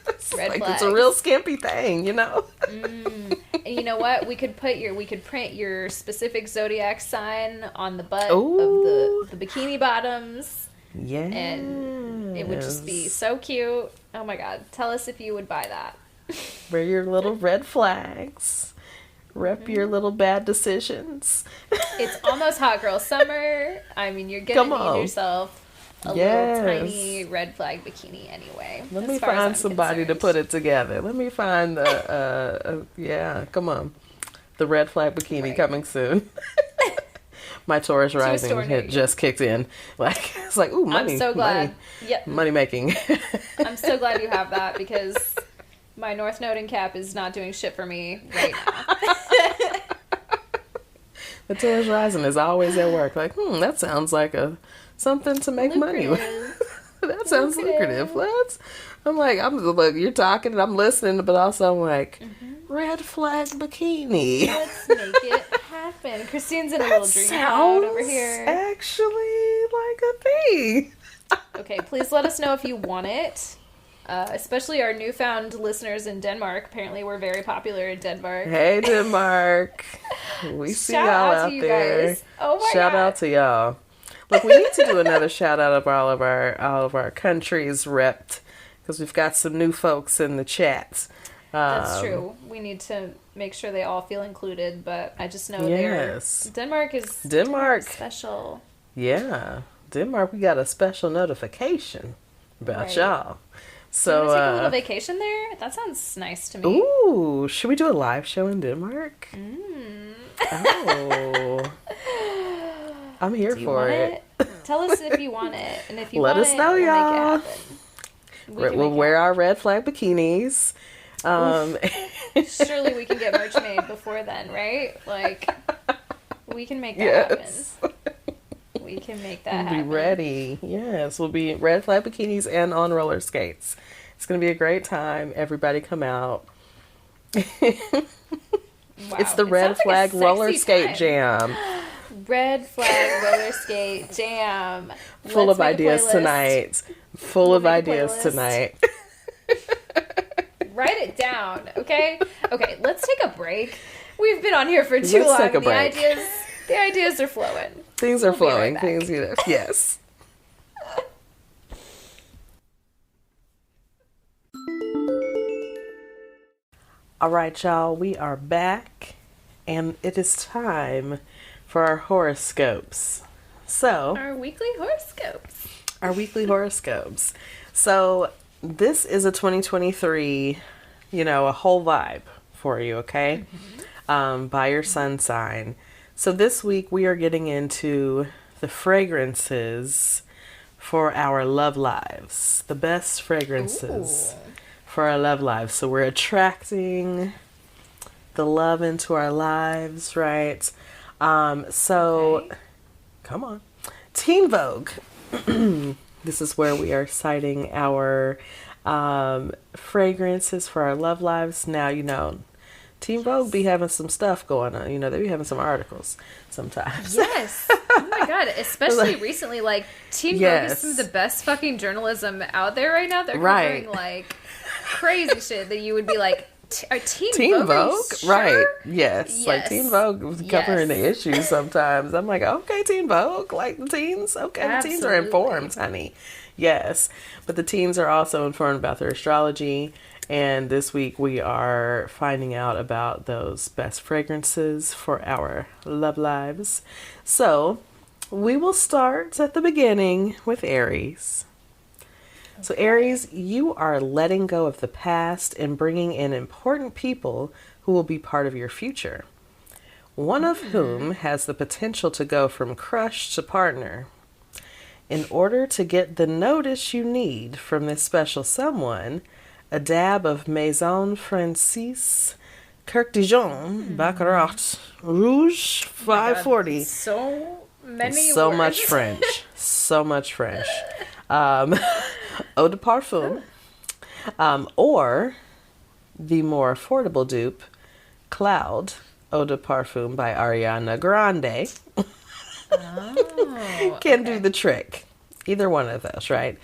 It's
Red
like
flags.
it's a real skimpy thing, you know.
And you know what? We could print your specific zodiac sign on the butt
Ooh.
of the bikini bottoms.
Yeah.
And it would just be so cute. Oh my god. Tell us if you would buy that.
Wear your little red flags. Rep your little bad decisions.
It's almost hot girl summer. I mean, you're
Come
gonna
on.
need yourself a
Yes.
little tiny red flag bikini anyway.
Let
as
me
far as
find
I'm
somebody to
concerned.
put it together. Let me find the yeah, come on. The red flag bikini
Right.
coming soon. My Taurus
a
rising
store near
had
you.
just kicked in. Like, it's like, ooh, money.
I'm so glad. Yep.
Money making.
I'm so glad you have that because my North Node and Cap is not doing shit for me right now.
The Taurus rising is always at work. Like, that sounds like something to make money with. That sounds lucrative. Look, you're talking and I'm listening, but also I'm like, red flag bikini.
Let's make it happen. Christine's in a little dream cloud over here.
Actually like a thing.
Okay, please let us know if you want it. Especially our newfound listeners in Denmark. Apparently, we're very popular in Denmark.
Hey, Denmark. We see
Shout
y'all
out
out
to you
there.
guys. Oh my
Shout
God.
out to y'all. Look, we need to do another shout out of all of our countries repped because we've got some new folks in the chat.
That's true. We need to make sure they all feel included, but I just know
Yes.
Denmark is
Denmark.
special.
Yeah, Denmark. We got a special notification about
Right.
y'all.
Do you
So,
want to take a little vacation there? That sounds nice to me.
ooh, should we do a live show in Denmark?
Mm.
Oh, I'm here
Do you
for
want
it.
it? Tell us if you want it, and if you
Let
want
us
it,
know,
we'll
y'all.
Make it happen. We can
We'll
make it
wear our red flag bikinis.
Surely we can get merch made before then, right? Like, we can make that
Yes.
happen. We can make that
We'll
happen.
be ready. Yes, we'll be red flag bikinis and on roller skates. It's going to be a great time. Everybody come out.
Wow.
It's the
It
red
sounds like a
flag roller
sexy
skate
time.
jam.
Red flag roller skate jam.
Full
Let's
of
make a
ideas
playlist.
tonight. Full
We'll
of
make a
ideas
playlist.
tonight.
Write it down, okay? Okay, let's take a break. We've been on here for too
Let's
long.
take a
The
break.
ideas are flowing.
Things are
We'll be right
flowing.
back.
Things, yes. All right, y'all. We are back, and it is time for our horoscopes. So,
Our weekly horoscopes.
our weekly horoscopes. So, this is a 2023, a whole vibe for you, okay? By your sun sign. So, this week we are getting into the fragrances for our love lives. The best fragrances for our love lives. So, we're attracting the love into our lives, right?
Okay.
Come on. Teen Vogue. This is where we are citing our fragrances for our love lives. Now, Teen Vogue be having some stuff going on. They be having some articles sometimes.
Yes. Oh my god. Especially
Like-
recently, like Teen Vogue
Yes.
is some of the best fucking journalism out there right now. They're
Right.
covering like crazy shit that you would be like, are Teen
Teen
Vogue? Are you
Vogue,
sure?"
right? Yes, like
Yes.
Teen Vogue was covering
Yes.
the issues sometimes. I'm like, okay, Teen Vogue, like the teens, okay, the teens are
Absolutely.
informed, honey. Yes, but the teens are also informed about their astrology. And this week we are finding out about those best fragrances for our love lives. So we will start at the beginning with Aries. So Aries, you are letting go of the past and bringing in important people who will be part of your future. one of whom has the potential to go from crush to partner. In order to get the notice you need from this special someone, a dab of Maison Francis, Kirk Dijon, Baccarat, Rouge, 540.
So many
So
words.
much French. So much French. Eau de parfum. Or the more affordable dupe, Cloud, Eau de parfum by Ariana Grande. Can do the trick. Either one of those, right?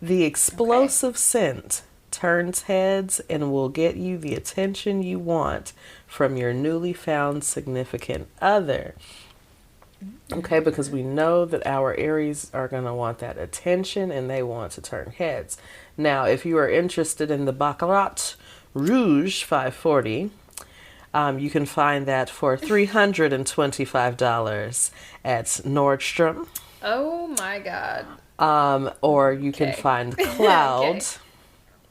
The explosive scent turns heads and will get you the attention you want from your newly found significant other. Okay, because we know that our Aries are going to want that attention and they want to turn heads. Now, if you are interested in the Baccarat Rouge 540, you can find that for $325 at Nordstrom.
Oh my god.
Or you can find Cloud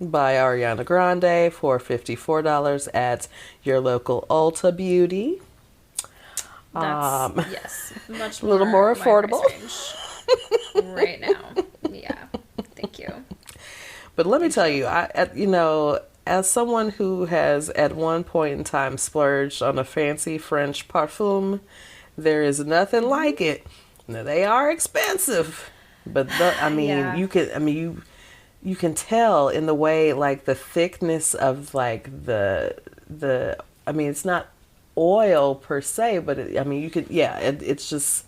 by Ariana Grande for $54 at your local Ulta Beauty.
That's, yes, much
a little more
my
affordable.
price range right now. Yeah, thank you.
But let me tell you, as someone who has at one point in time splurged on a fancy French parfum, there is nothing like it. Now, they are expensive, but you can tell in the way, like the thickness of like the it's not oil per se, but it's just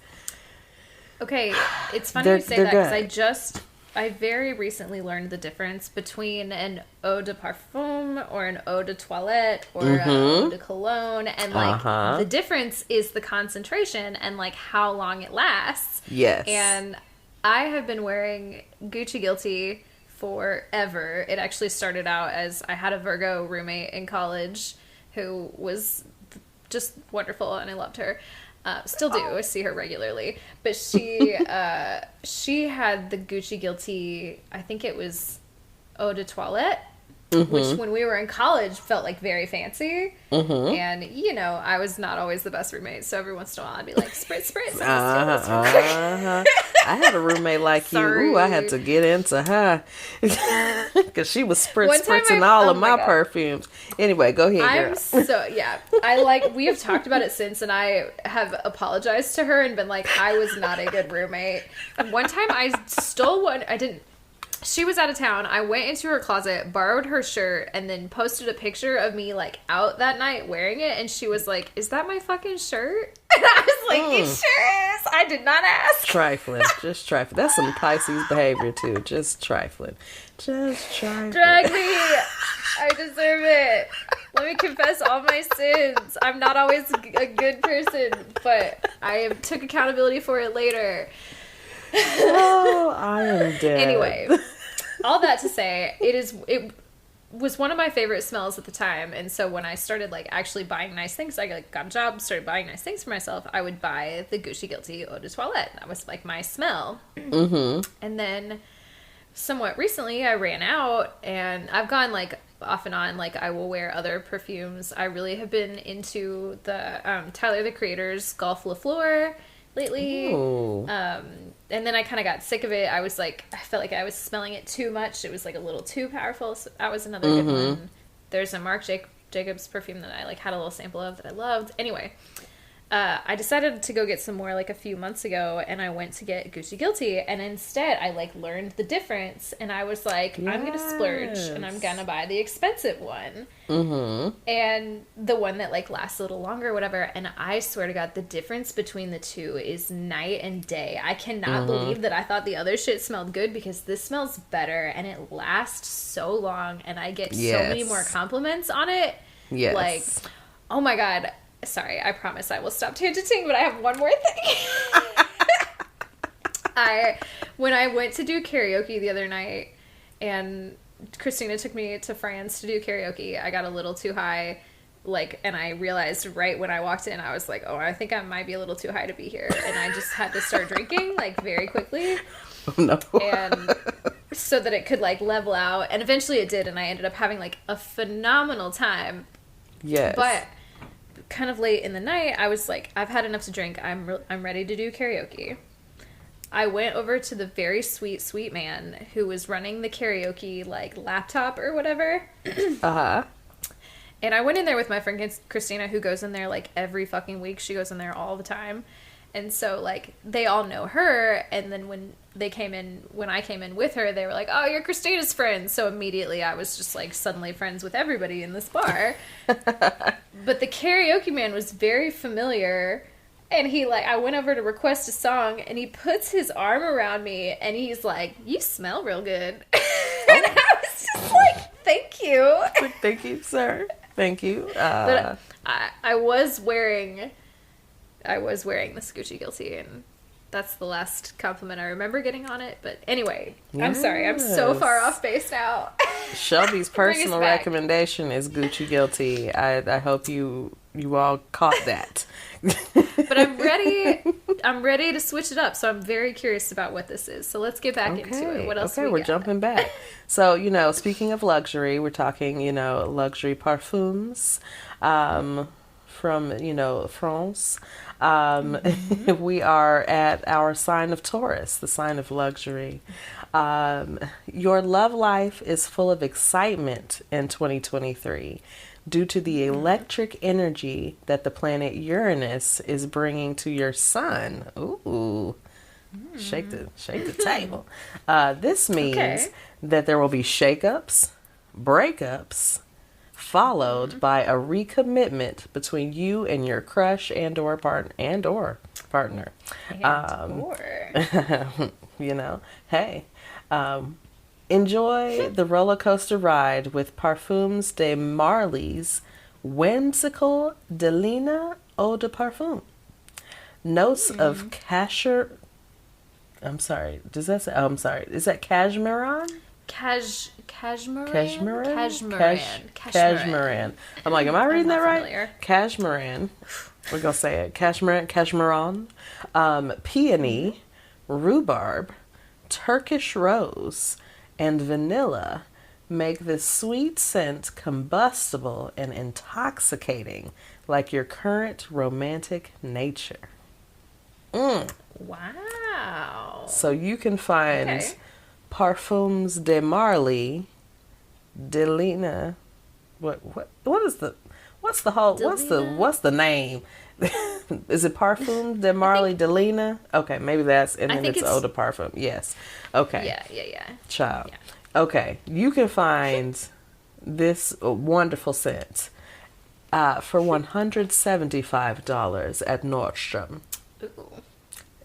Okay, it's funny
They're-
you say
they're
that because
good.
I very recently learned the difference between an eau de parfum or an eau de toilette or an eau de cologne, and like the difference is the concentration and like how long it lasts.
yes.
And I have been wearing Gucci Guilty forever. It actually started out as I had a Virgo roommate in college who was just wonderful and I loved her. Still do. I see her regularly. But she had the Gucci Guilty, I think it was Eau de Toilette, which when we were in college felt like very fancy. And, I was not always the best roommate. So every once in a while I'd be like, spritz, spritz.
I had a roommate like you. Ooh, I had to get into her because she was spritzing all of my perfumes. Anyway, go ahead, girl.
We have talked about it since, and I have apologized to her and been like, I was not a good roommate. One time I stole one. She was out of town. I went into her closet, borrowed her shirt, and then posted a picture of me like out that night wearing it. And she was like, "Is that my fucking shirt?" And I was like, "It sure is. I did not ask."
Trifling, just trifling. That's some Pisces behavior too. Just trifling, just trifling.
Drag me. I deserve it. Let me confess all my sins. I'm not always a good person, but I took accountability for it later.
Oh, I am dead.
Anyway, all that to say, it was one of my favorite smells at the time, and so when I started like actually buying nice things, I got a job, started buying nice things for myself. I would buy the Gucci Guilty Eau de Toilette. That was like my smell. And then, somewhat recently, I ran out, and I've gone like off and on. Like I will wear other perfumes. I really have been into the Tyler the Creator's Golf Le Fleur lately.
Ooh.
And then I kind of got sick of it. I felt like I was smelling it too much. It was like a little too powerful. So that was another good one. There's a Marc Jacobs perfume that I like had a little sample of that I loved. Anyway, I decided to go get some more like a few months ago, and I went to get Gucci Guilty, and instead I like learned the difference, and I was like, I'm gonna splurge, and I'm gonna buy the expensive one, and the one that like lasts a little longer, whatever. And I swear to God, the difference between the two is night and day. I cannot believe that I thought the other shit smelled good, because this smells better and it lasts so long, and I get so many more compliments on it.
Yes.
Like, oh my God. Sorry, I promise I will stop tangenting, but I have one more thing. When I went to do karaoke the other night, and Christina took me to France to do karaoke, I got a little too high, and I realized right when I walked in, I was like, oh, I think I might be a little too high to be here, and I just had to start drinking, very quickly.
Oh, no.
And so that it could, level out, and eventually it did, and I ended up having, a phenomenal time.
Yes.
But kind of late in the night, I was like, I've had enough to drink. I'm ready to do karaoke. I went over to the very sweet man who was running the karaoke, like, laptop or whatever.
Uh-huh.
And I went in there with my friend Christina, who goes in there, like, every fucking week. She goes in there all the time. And so, like, they all know her. And then when I came in with her, they were like, oh, you're Christina's friend. So immediately I was just, like, suddenly friends with everybody in this bar. But the karaoke man was very familiar. And he, like, I went over to request a song, and he puts his arm around me, and he's like, you smell real good. And I was just like, thank you.
Thank you, sir. Thank you.
But I was wearing the Gucci Guilty, and that's the last compliment I remember getting on it. But anyway, I'm sorry. I'm so far off base now.
Shelby's personal recommendation is Gucci Guilty. I hope you all caught that.
But I'm ready to switch it up, so I'm very curious about what this is. So let's get back into it. What else
we're jumping back. So, speaking of luxury, we're talking, luxury parfums from, France. We are at our sign of Taurus, the sign of luxury. Your love life is full of excitement in 2023. Due to the electric energy that the planet Uranus is bringing to your sun. Ooh, shake the table. This means that there will be shakeups, breakups, followed by a recommitment between you and your crush and/or partner. Hey. Enjoy the roller coaster ride with Parfums de Marly's whimsical Delina Eau de Parfum. Notes of cashmere. I'm sorry. Does that say? Oh, I'm sorry. Is that cashmeran? Cashmeran. I'm like, am I reading that right? Cashmeran. We're gonna say it. Cashmeran. Peony, rhubarb, Turkish rose, and vanilla make this sweet scent combustible and intoxicating, like your current romantic nature. Wow. So you can find Parfums de Marly, Delina. What's the name? Is it Parfums de Marly Delina? Okay, maybe that's, and then it's Eau de Parfum. Yes. Okay.
Yeah.
Child.
Yeah.
Okay, you can find this wonderful scent for $175 at Nordstrom.
Ooh.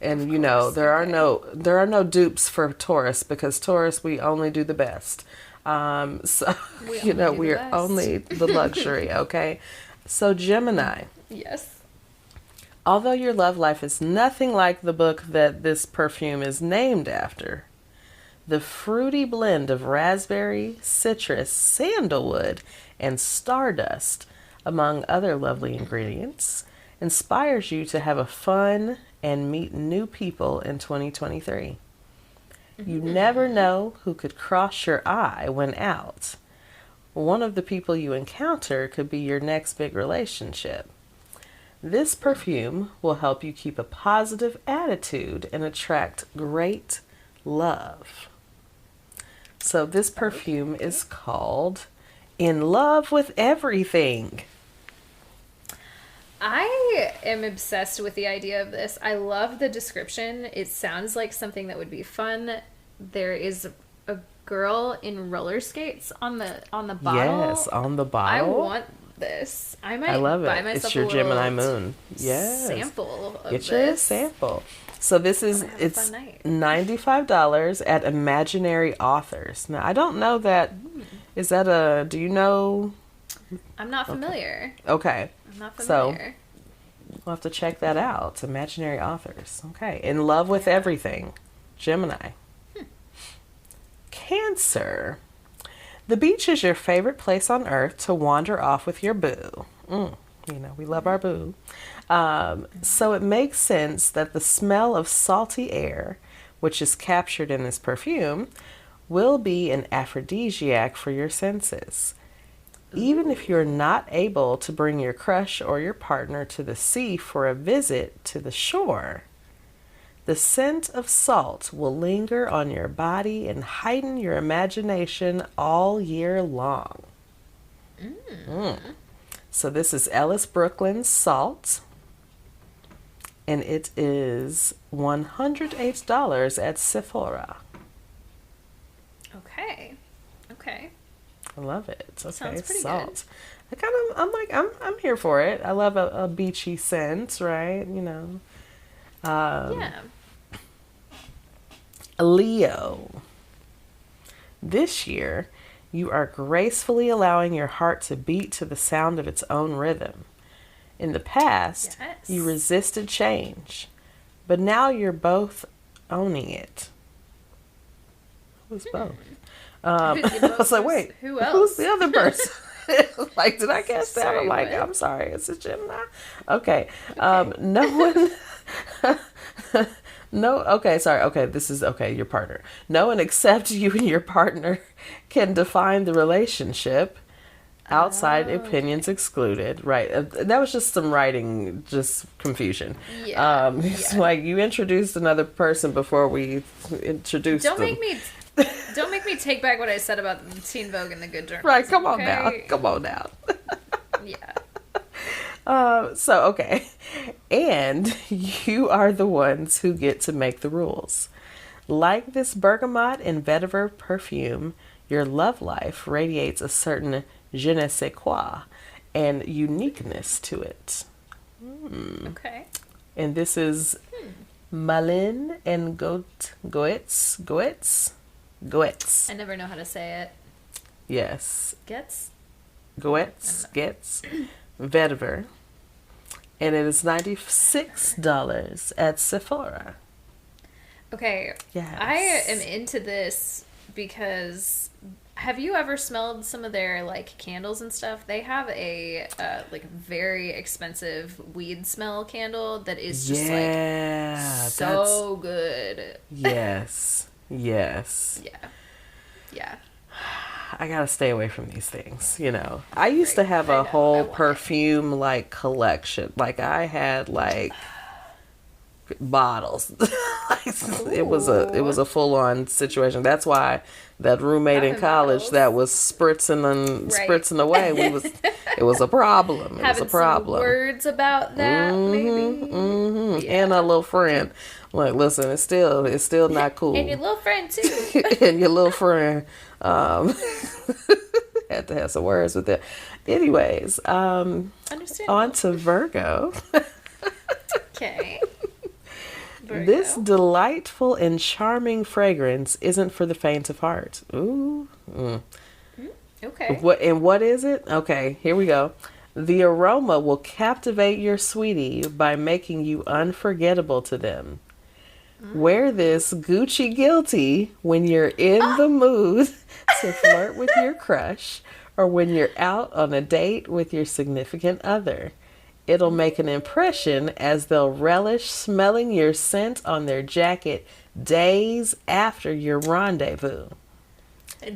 And there are no dupes for Taurus, because Taurus, we only do the best. So we're only the luxury. Okay. So Gemini.
Yes.
Although your love life is nothing like the book that this perfume is named after, the fruity blend of raspberry, citrus, sandalwood, and stardust, among other lovely ingredients, inspires you to have a fun and meet new people in 2023. You never know who could cross your eye when out. One of the people you encounter could be your next big relationship. This perfume will help you keep a positive attitude and attract great love. So this perfume is called In Love with Everything.
I am obsessed with the idea of this. I love the description. It sounds like something that would be fun. There is a girl in roller skates on the bottle.
Yes, on the bottle.
I want this. I
love
buy
it.
myself
It's your
a
Gemini moon. Yes.
Sample of
Get
this.
your sample. So it's $95 at Imaginary Authors. Now I don't know that. Is that a? Do you know?
I'm not familiar.
Okay.
I'm not familiar.
So we'll have to check that out. Imaginary Authors. Okay. In Love with Everything. Gemini. Cancer. The beach is your favorite place on earth to wander off with your boo. We love our boo. So it makes sense that the smell of salty air, which is captured in this perfume, will be an aphrodisiac for your senses. Even if you're not able to bring your crush or your partner to the sea for a visit to the shore, the scent of salt will linger on your body and heighten your imagination all year long. So this is Ellis Brooklyn's Salt, and it is $108 at Sephora.
Okay.
I love it. Okay,
Sounds pretty
salt. I'm here for it. I love a beachy scent, right? You know.
Yeah.
Leo. This year, you are gracefully allowing your heart to beat to the sound of its own rhythm. In the past,
Yes.
you resisted change, but now you're both owning it. Who's both? I was like, wait,
Who else?
who's the other person? Like, did I guess that?
Sorry,
I'm like,
what?
I'm sorry, it's a Gemini. Okay. No one. This is your partner. No one except you and your partner can define the relationship. Outside opinions excluded. Right. That was just some writing, just confusion.
Yeah.
It's like you introduced another person before we introduced
Don't
them.
make me take back what I said about the Teen Vogue and the Good Journalism.
Right, come on
okay?
now.
Yeah.
Okay. And you are the ones who get to make the rules. Like this bergamot and vetiver perfume, your love life radiates a certain je ne sais quoi and uniqueness to it.
Okay.
And this is Malin and Goetz.
I never know how to say it.
Yes.
Gets?
Goetz, vetiver. And it is $96 at Sephora.
Okay.
Yes.
I am into this because have you ever smelled some of their like candles and stuff? They have a like very expensive weed smell candle that is just like so good.
Yes.
Yeah.
I gotta stay away from these things, you know. I used to have a whole perfume like collection. Like I had like bottles. It was a full on situation. That's why that roommate in college
bottles.
that was spritzing away. It was a problem. It
Having
was a problem.
some words about that, maybe. Yeah.
And our little friend, like, listen, it's still not cool.
And your little friend too.
And your little friend had to have some words with it. Anyways,
Understand.
on to Virgo.
Okay.
This delightful and charming fragrance isn't for the faint of heart. Ooh.
Okay.
What is it? Okay, here we go. The aroma will captivate your sweetie by making you unforgettable to them. Wear this Gucci guilty when you're in the mood to flirt with your crush or when you're out on a date with your significant other. It'll make an impression as they'll relish smelling your scent on their jacket days after your rendezvous.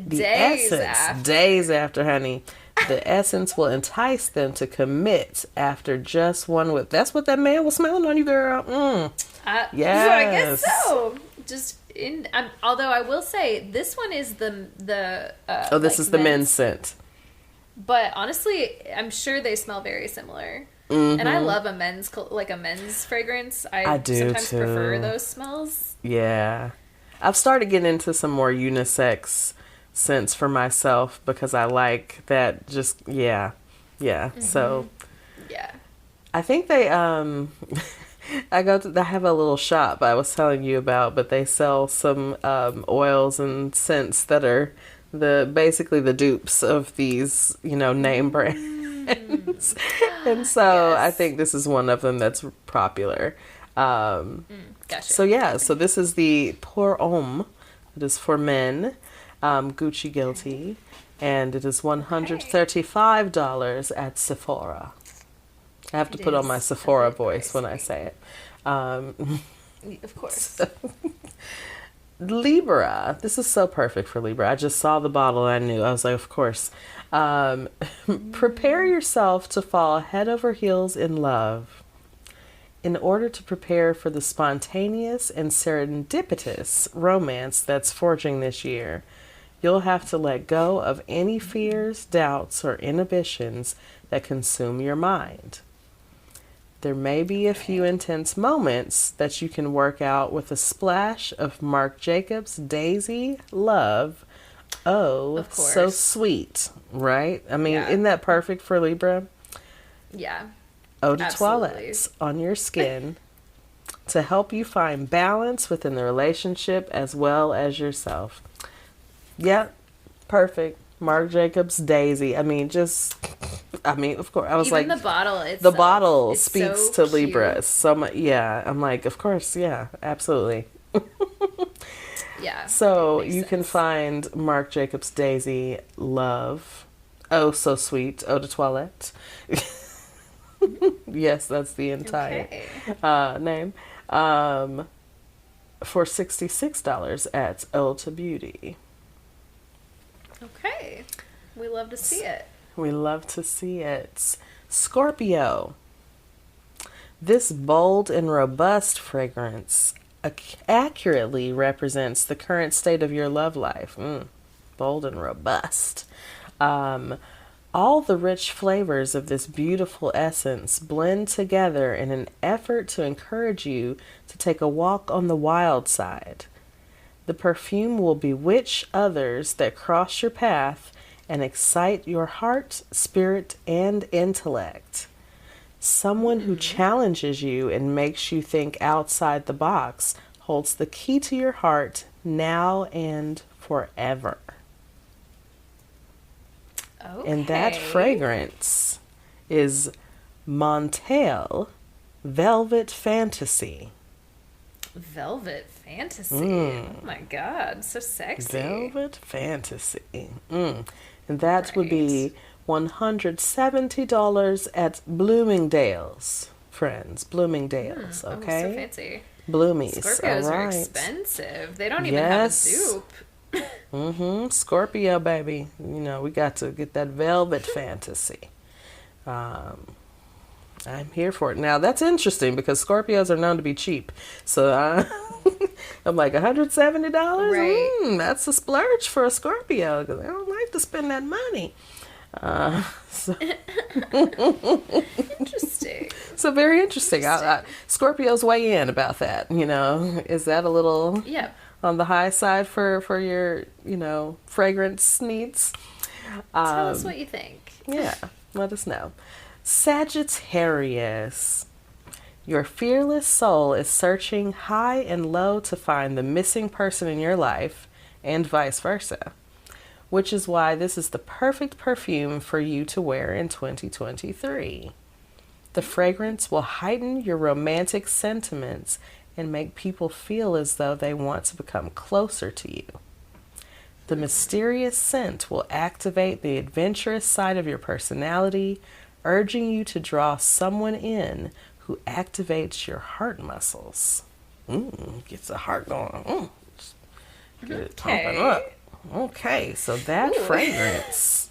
Days after, honey. The essence will entice them to commit after just one whiff. That's what that man was smelling on you, girl.
Yes. I guess so. Although I will say this one is the
this is the men's scent.
But honestly, I'm sure they smell very similar. Mm-hmm. And I love a men's fragrance. I do sometimes too. Prefer those smells.
Yeah, I've started getting into some more unisex scents for myself because I like that. Just Mm-hmm. So
yeah,
I think they I have a little shop I was telling you about, but they sell some oils and scents that are basically the dupes of these, name brands. And so yes. I think this is one of them that's popular.
Gotcha.
So this is the Pour Homme. It is for men, Gucci guilty, and it is $135 at Sephora. I have to put on my Sephora voice when I say it.
Of course.
Libra. This is so perfect for Libra. I just saw the bottle and I knew. I was like, of course. Prepare yourself to fall head over heels in love. In order to prepare for the spontaneous and serendipitous romance that's forging this year, you'll have to let go of any fears, doubts, or inhibitions that consume your mind. There may be a few intense moments that you can work out with a splash of Marc Jacobs' Daisy Love. Oh,
Of course.
so sweet, right? I mean,
Yeah.
isn't that perfect for Libra?
Yeah.
Eau de
Absolutely.
toilette on your skin to help you find balance within the relationship as well as yourself. Yeah, perfect. Marc Jacobs Daisy. I mean, of course. I was
Even
like,
the bottle itself.
the bottle
it's
speaks
so
to Libra
cute.
so much. Yeah, I'm like, of course, yeah, absolutely.
Yeah.
So
it makes
you can
sense.
find Marc Jacobs Daisy Love. Oh, so sweet. Eau de toilette. Yes, that's the entire
Okay.
name. For $66 at Ulta Beauty.
Okay. We love to see it.
We love to see it. Scorpio. This bold and robust fragrance accurately represents the current state of your love life. Bold and robust. All the rich flavors of this beautiful essence blend together in an effort to encourage you to take a walk on the wild side. The perfume will bewitch others that cross your path and excite your heart, spirit, and intellect. Someone who challenges you and makes you think outside the box holds the key to your heart now and forever.
Okay.
And that fragrance is Montel Velvet Fantasy.
Velvet Fantasy.
Mm.
Oh my god, so sexy.
Velvet Fantasy. And that would be $170 at Bloomingdale's, friends. Bloomingdale's,
Oh,
okay?
so fancy.
Bloomies.
Scorpios
all
are
right.
expensive. They don't even have a
Yes.
dupe.
Scorpio, baby. You know, we got to get that Velvet Fantasy. I'm here for it. Now, that's interesting because Scorpios are known to be cheap. So I'm like, $170?
Right.
That's a splurge for a Scorpio because I don't like to spend that money. So
Interesting.
So very interesting. Scorpios weigh in about that. You know, is that a little
Yeah.
on the high side for your fragrance needs?
Tell us what you think.
Yeah, let us know. Sagittarius. Your fearless soul is searching high and low to find the missing person in your life, and vice versa. Which is why this is the perfect perfume for you to wear in 2023. The fragrance will heighten your romantic sentiments and make people feel as though they want to become closer to you. The mysterious scent will activate the adventurous side of your personality, urging you to draw someone in who activates your heart muscles. Gets the heart going. Get it pumping up. Okay, so that fragrance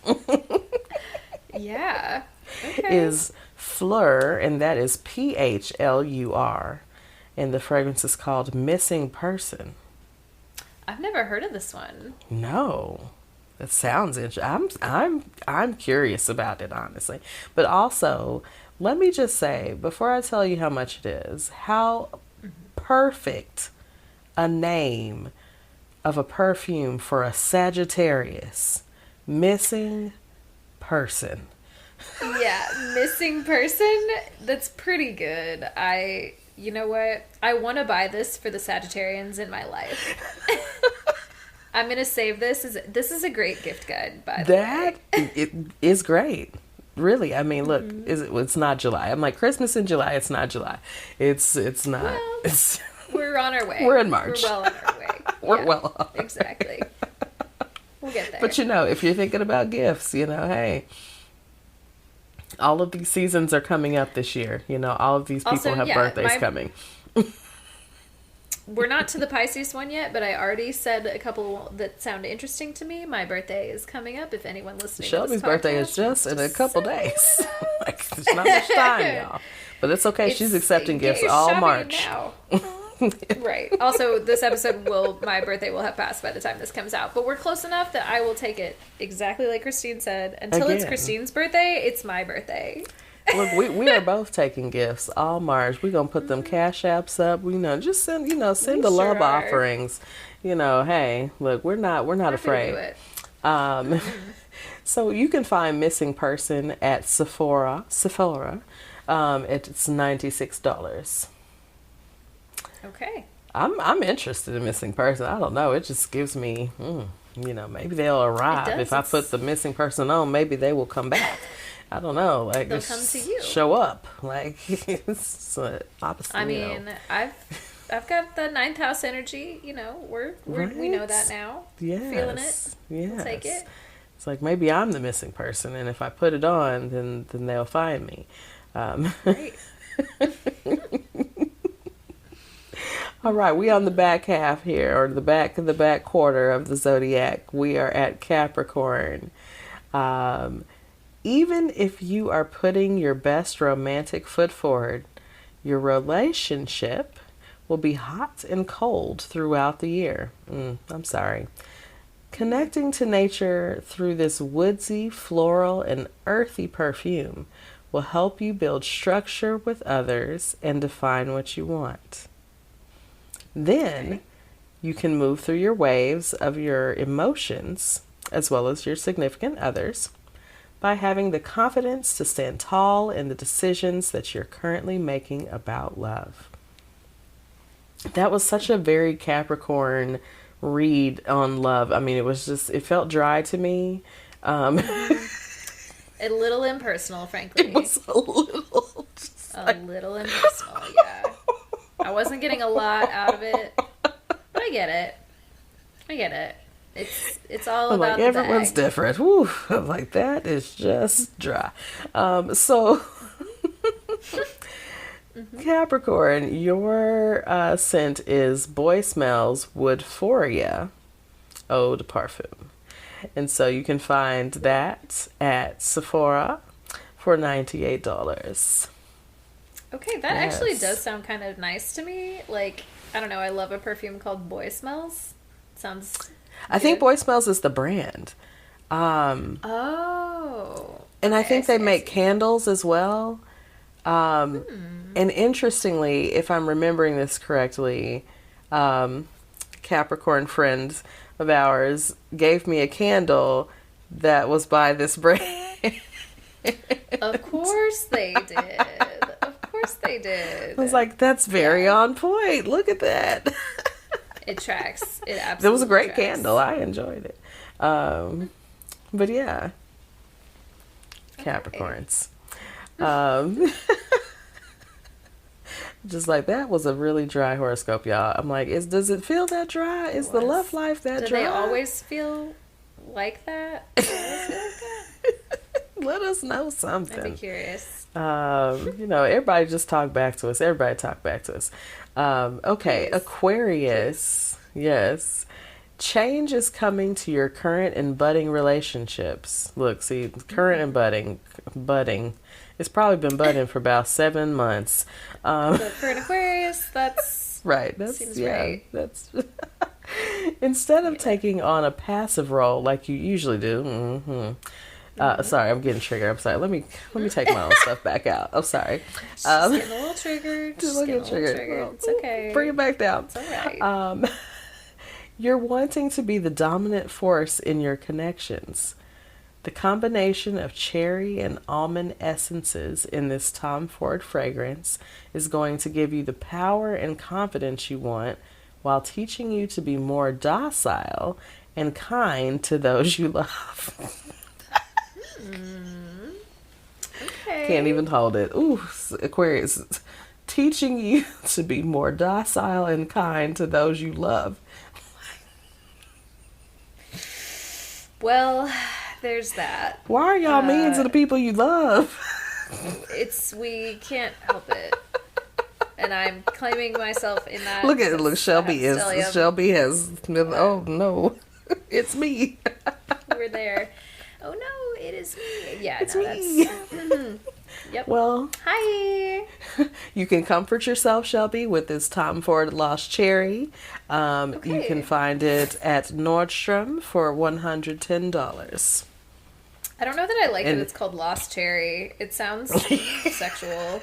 Yeah. Okay.
is Fleur, and that is PHLUR, and the fragrance is called Missing Person.
I've never heard of this one.
No, that sounds interesting. I'm curious about it, honestly. But also, let me just say before I tell you how much it is, how perfect a name of a perfume for a Sagittarius. Missing Person.
Yeah, missing person. That's pretty good. You know what? I want to buy this for the Sagittarians in my life. I'm gonna save this. This is a great gift guide, by the way.
It is great. Really, I mean, look, it's not July. I'm like, Christmas in July. It's not July. It's not.
Well,
It's
We're on our way.
We're in March.
We're well on our way.
We're
Yeah,
well on.
Exactly. We'll get there.
But if you're thinking about gifts, hey, all of these seasons are coming up this year. All of these people
Also,
have
yeah,
birthdays coming.
we're not to the Pisces one yet, but I already said a couple that sound interesting to me. My birthday is coming up. If anyone listening
Shelby's
to this
birthday is just in a couple days. Like, there's not much time, y'all. But it's okay. She's accepting gifts all March.
Now. Right. Also, my birthday will have passed by the time this comes out. But we're close enough that I will take it exactly like Christine said. Until it's Christine's birthday, it's my birthday.
Look, we are both taking gifts all March. We're gonna put them Cash Apps up. Just send the love offerings. Hey, look, we're not afraid. So you can find Missing Person at Sephora. It's $96.
Okay.
I'm interested in Missing Person. I don't know. It just gives me, maybe they'll arrive. If I put the Missing Person on, maybe they will come back. I don't know. Like,
they'll come to you.
Show up. Like, it's opposite.
I mean, I've got the 9th house energy. We know that now.
Yes.
Feeling it.
Yes.
We'll take it.
It's like maybe I'm the missing person, and if I put it on, then they'll find me.
Right.
All right, we on the back half here, or the back quarter of the zodiac. We are at Capricorn. Even if you are putting your best romantic foot forward, your relationship will be hot and cold throughout the year. I'm sorry. Connecting to nature through this woodsy, floral, and earthy perfume will help you build structure with others and define what you want. Then you can move through your waves of your emotions as well as your significant others by having the confidence to stand tall in the decisions that you're currently making about love. That was such a very Capricorn read on love. I mean, it felt dry to me.
A little impersonal, frankly.
It was a little.
Little impersonal, yeah. I wasn't getting a lot out of it, but I get it. It's all
I'm
about
like,
the
everyone's
bag.
different. Woo. I'm like, that is just dry. Capricorn, your scent is Boy Smells Woodphoria Eau de Parfum. And so you can find that at Sephora for $98.
Okay, that actually does sound kind of nice to me. Like, I don't know, I love a perfume called Boy Smells. Sounds
I think Boy Smells is the brand.
Oh.
And I think they make candles as well. And interestingly, if I'm remembering this correctly, Capricorn friends of ours gave me a candle that was by this brand.
Of course they did. Of course they did.
I was like, that's very on point. Look at that.
It tracks. It absolutely
It was a great
tracks.
candle. I enjoyed it. But yeah. Capricorns. Just like, that was a really dry horoscope, y'all. I'm like, does it feel that dry? Is the love life that
Do
dry?
they always feel like that?
Let us know something.
I'd be curious.
Everybody just talk back to us. Okay,
Please.
Aquarius. Yes. Change is coming to your current and budding relationships. Look, see, current and budding. It's probably been budding for about 7 months.
But for an Aquarius, that's
right.
seems right.
That's instead of taking on a passive role like you usually do. Sorry, I'm getting triggered. I'm sorry. Let me take my own stuff back out. I'm sorry.
Just getting a little triggered. Just getting a little triggered. It's okay.
Bring it back down.
It's all right.
You're wanting to be the dominant force in your connections. The combination of cherry and almond essences in this Tom Ford fragrance is going to give you the power and confidence you want while teaching you to be more docile and kind to those you love.
Okay.
Can't even hold it. Ooh, Aquarius. Teaching you to be more docile and kind to those you love.
Well, there's that.
Why are y'all mean to the people you love?
We can't help it. and I'm claiming myself in that.
Look, Shelby is.
Stellium.
Shelby has. Oh no, it's me.
We're there. Oh no, it is me. Yeah,
It's
no,
me.
That's, yep.
Well,
Hi.
you can comfort yourself, Shelby, with this Tom Ford Lost Cherry. You
Okay.
can find it at Nordstrom for $110.
I don't know that I like
And-
that it's called Lost Cherry. It sounds sexual.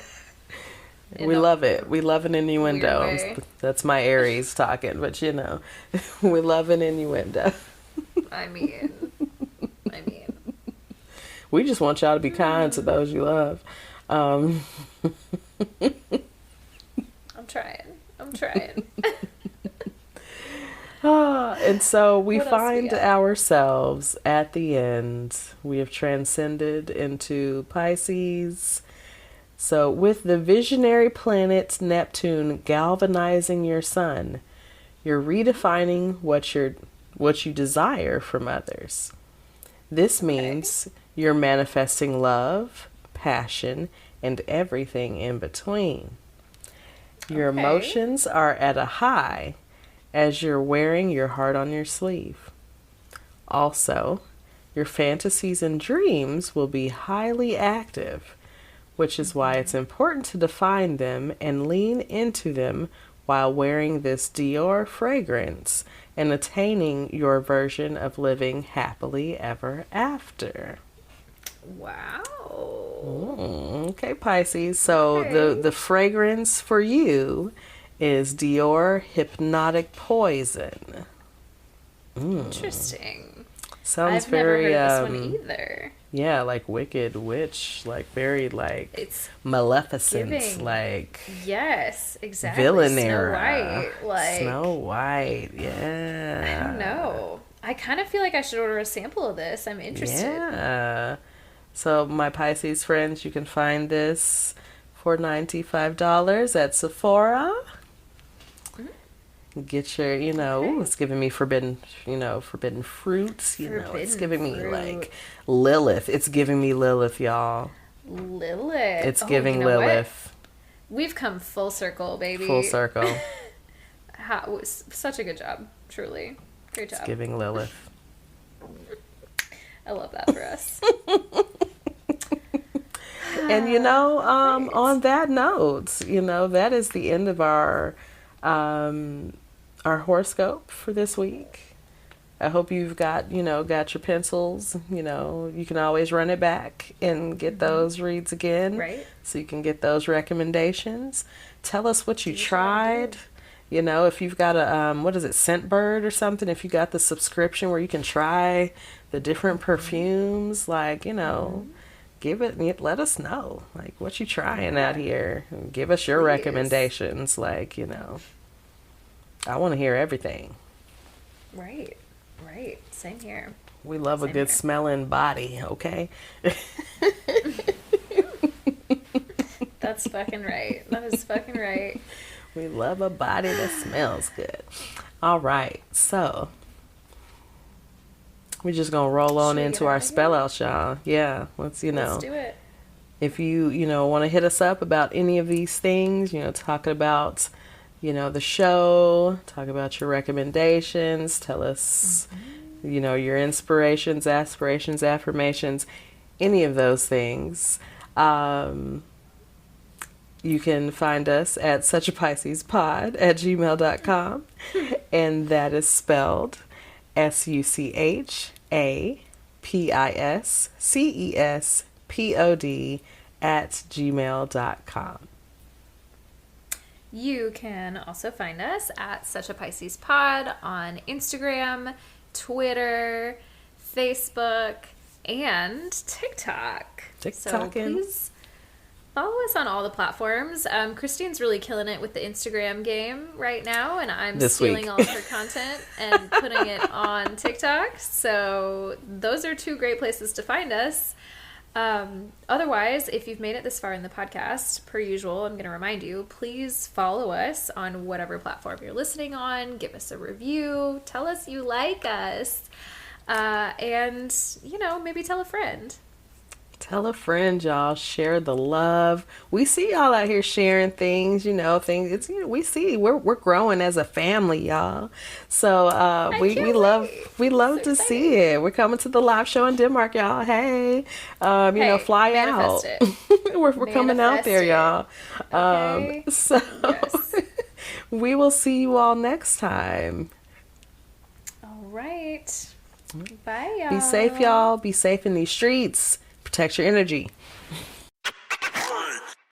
We love it. We love an innuendo.
Weird way.
That's my Aries talking, but you know, we love an innuendo.
I mean,
We just want y'all to be kind to those you love.
I'm trying.
And so we
What else we
find
got?
ourselves at the end. We have transcended into Pisces. So with the visionary planet Neptune galvanizing your sun, you're redefining what you desire from others. This means you're manifesting love, passion, and everything in between. Your
Okay.
emotions are at a high as you're wearing your heart on your sleeve. Also, your fantasies and dreams will be highly active, which is why it's important to define them and lean into them while wearing this Dior fragrance and attaining your version of living happily ever after.
Wow.
Okay, Pisces. So
Okay.
the fragrance for you is Dior Hypnotic Poison.
Interesting.
Sounds
I've
very
never heard this one either.
yeah, like wicked witch, like very like
It's
maleficent,
giving.
like
yes, exactly.
villain
Snow
era.
White, like
Snow White,
I
yeah.
don't know. I kind of feel like I should order a sample of this. I'm interested.
Yeah. So my Pisces friends, you can find this for $95 at Sephora. Get your, ooh, it's giving me forbidden fruits. It's giving me
fruit.
like Lilith. It's giving me Lilith, y'all.
Lilith.
It's
Oh,
giving
you know what?
Lilith.
We've come full circle, baby.
Full circle.
Such a good job, truly. Great job.
It's giving Lilith.
I love that for us.
And on that note, that is the end of our horoscope for this week. I hope you've got your pencils. You can always run it back and get those reads again.
Right.
So you can get those recommendations. Tell us what you tried. If you've got a, Scentbird or something, if you got the subscription where you can try the different perfumes, give it, let us know, what you trying out here. Give us your
Please.
recommendations, I want to hear everything.
Right. Same here.
We love a
Same
good
here.
smelling body, okay?
That's fucking right. That is fucking right.
We love a body that smells good. All right, so we're just gonna roll on
Should we
into
get
our
out of
spell
here?
out, y'all. Yeah, let's
Let's do it.
if you want to hit us up about any of these things, talking about the show, talk about your recommendations, tell us your inspirations, aspirations, affirmations, any of those things. You can find us at suchapiscespod@gmail.com, and that is spelled SUCHAPISCESPOD@gmail.com.
You can also find us at Such a Pisces Pod on Instagram, Twitter, Facebook, and TikTok. So
TikToking.
please follow us on all the platforms. Christine's really killing it with the Instagram game right now, and I'm
This
stealing
week.
all of her content and putting it on TikTok. So those are two great places to find us. Otherwise, if you've made it this far in the podcast, per usual, I'm going to remind you, please follow us on whatever platform you're listening on. Give us a review. Tell us you like us. And, maybe tell a friend.
Tell a friend, y'all. Share the love. We see y'all out here sharing things, things. It's we see we're growing as a family, y'all. So we love to see it. We're coming to the live show in Denmark, y'all. Hey, fly out. we're coming out there, y'all.
Okay.
So
Yes.
we will see you all next time.
All right. Bye, y'all.
Be safe, y'all. Be safe in these streets. Protect your energy.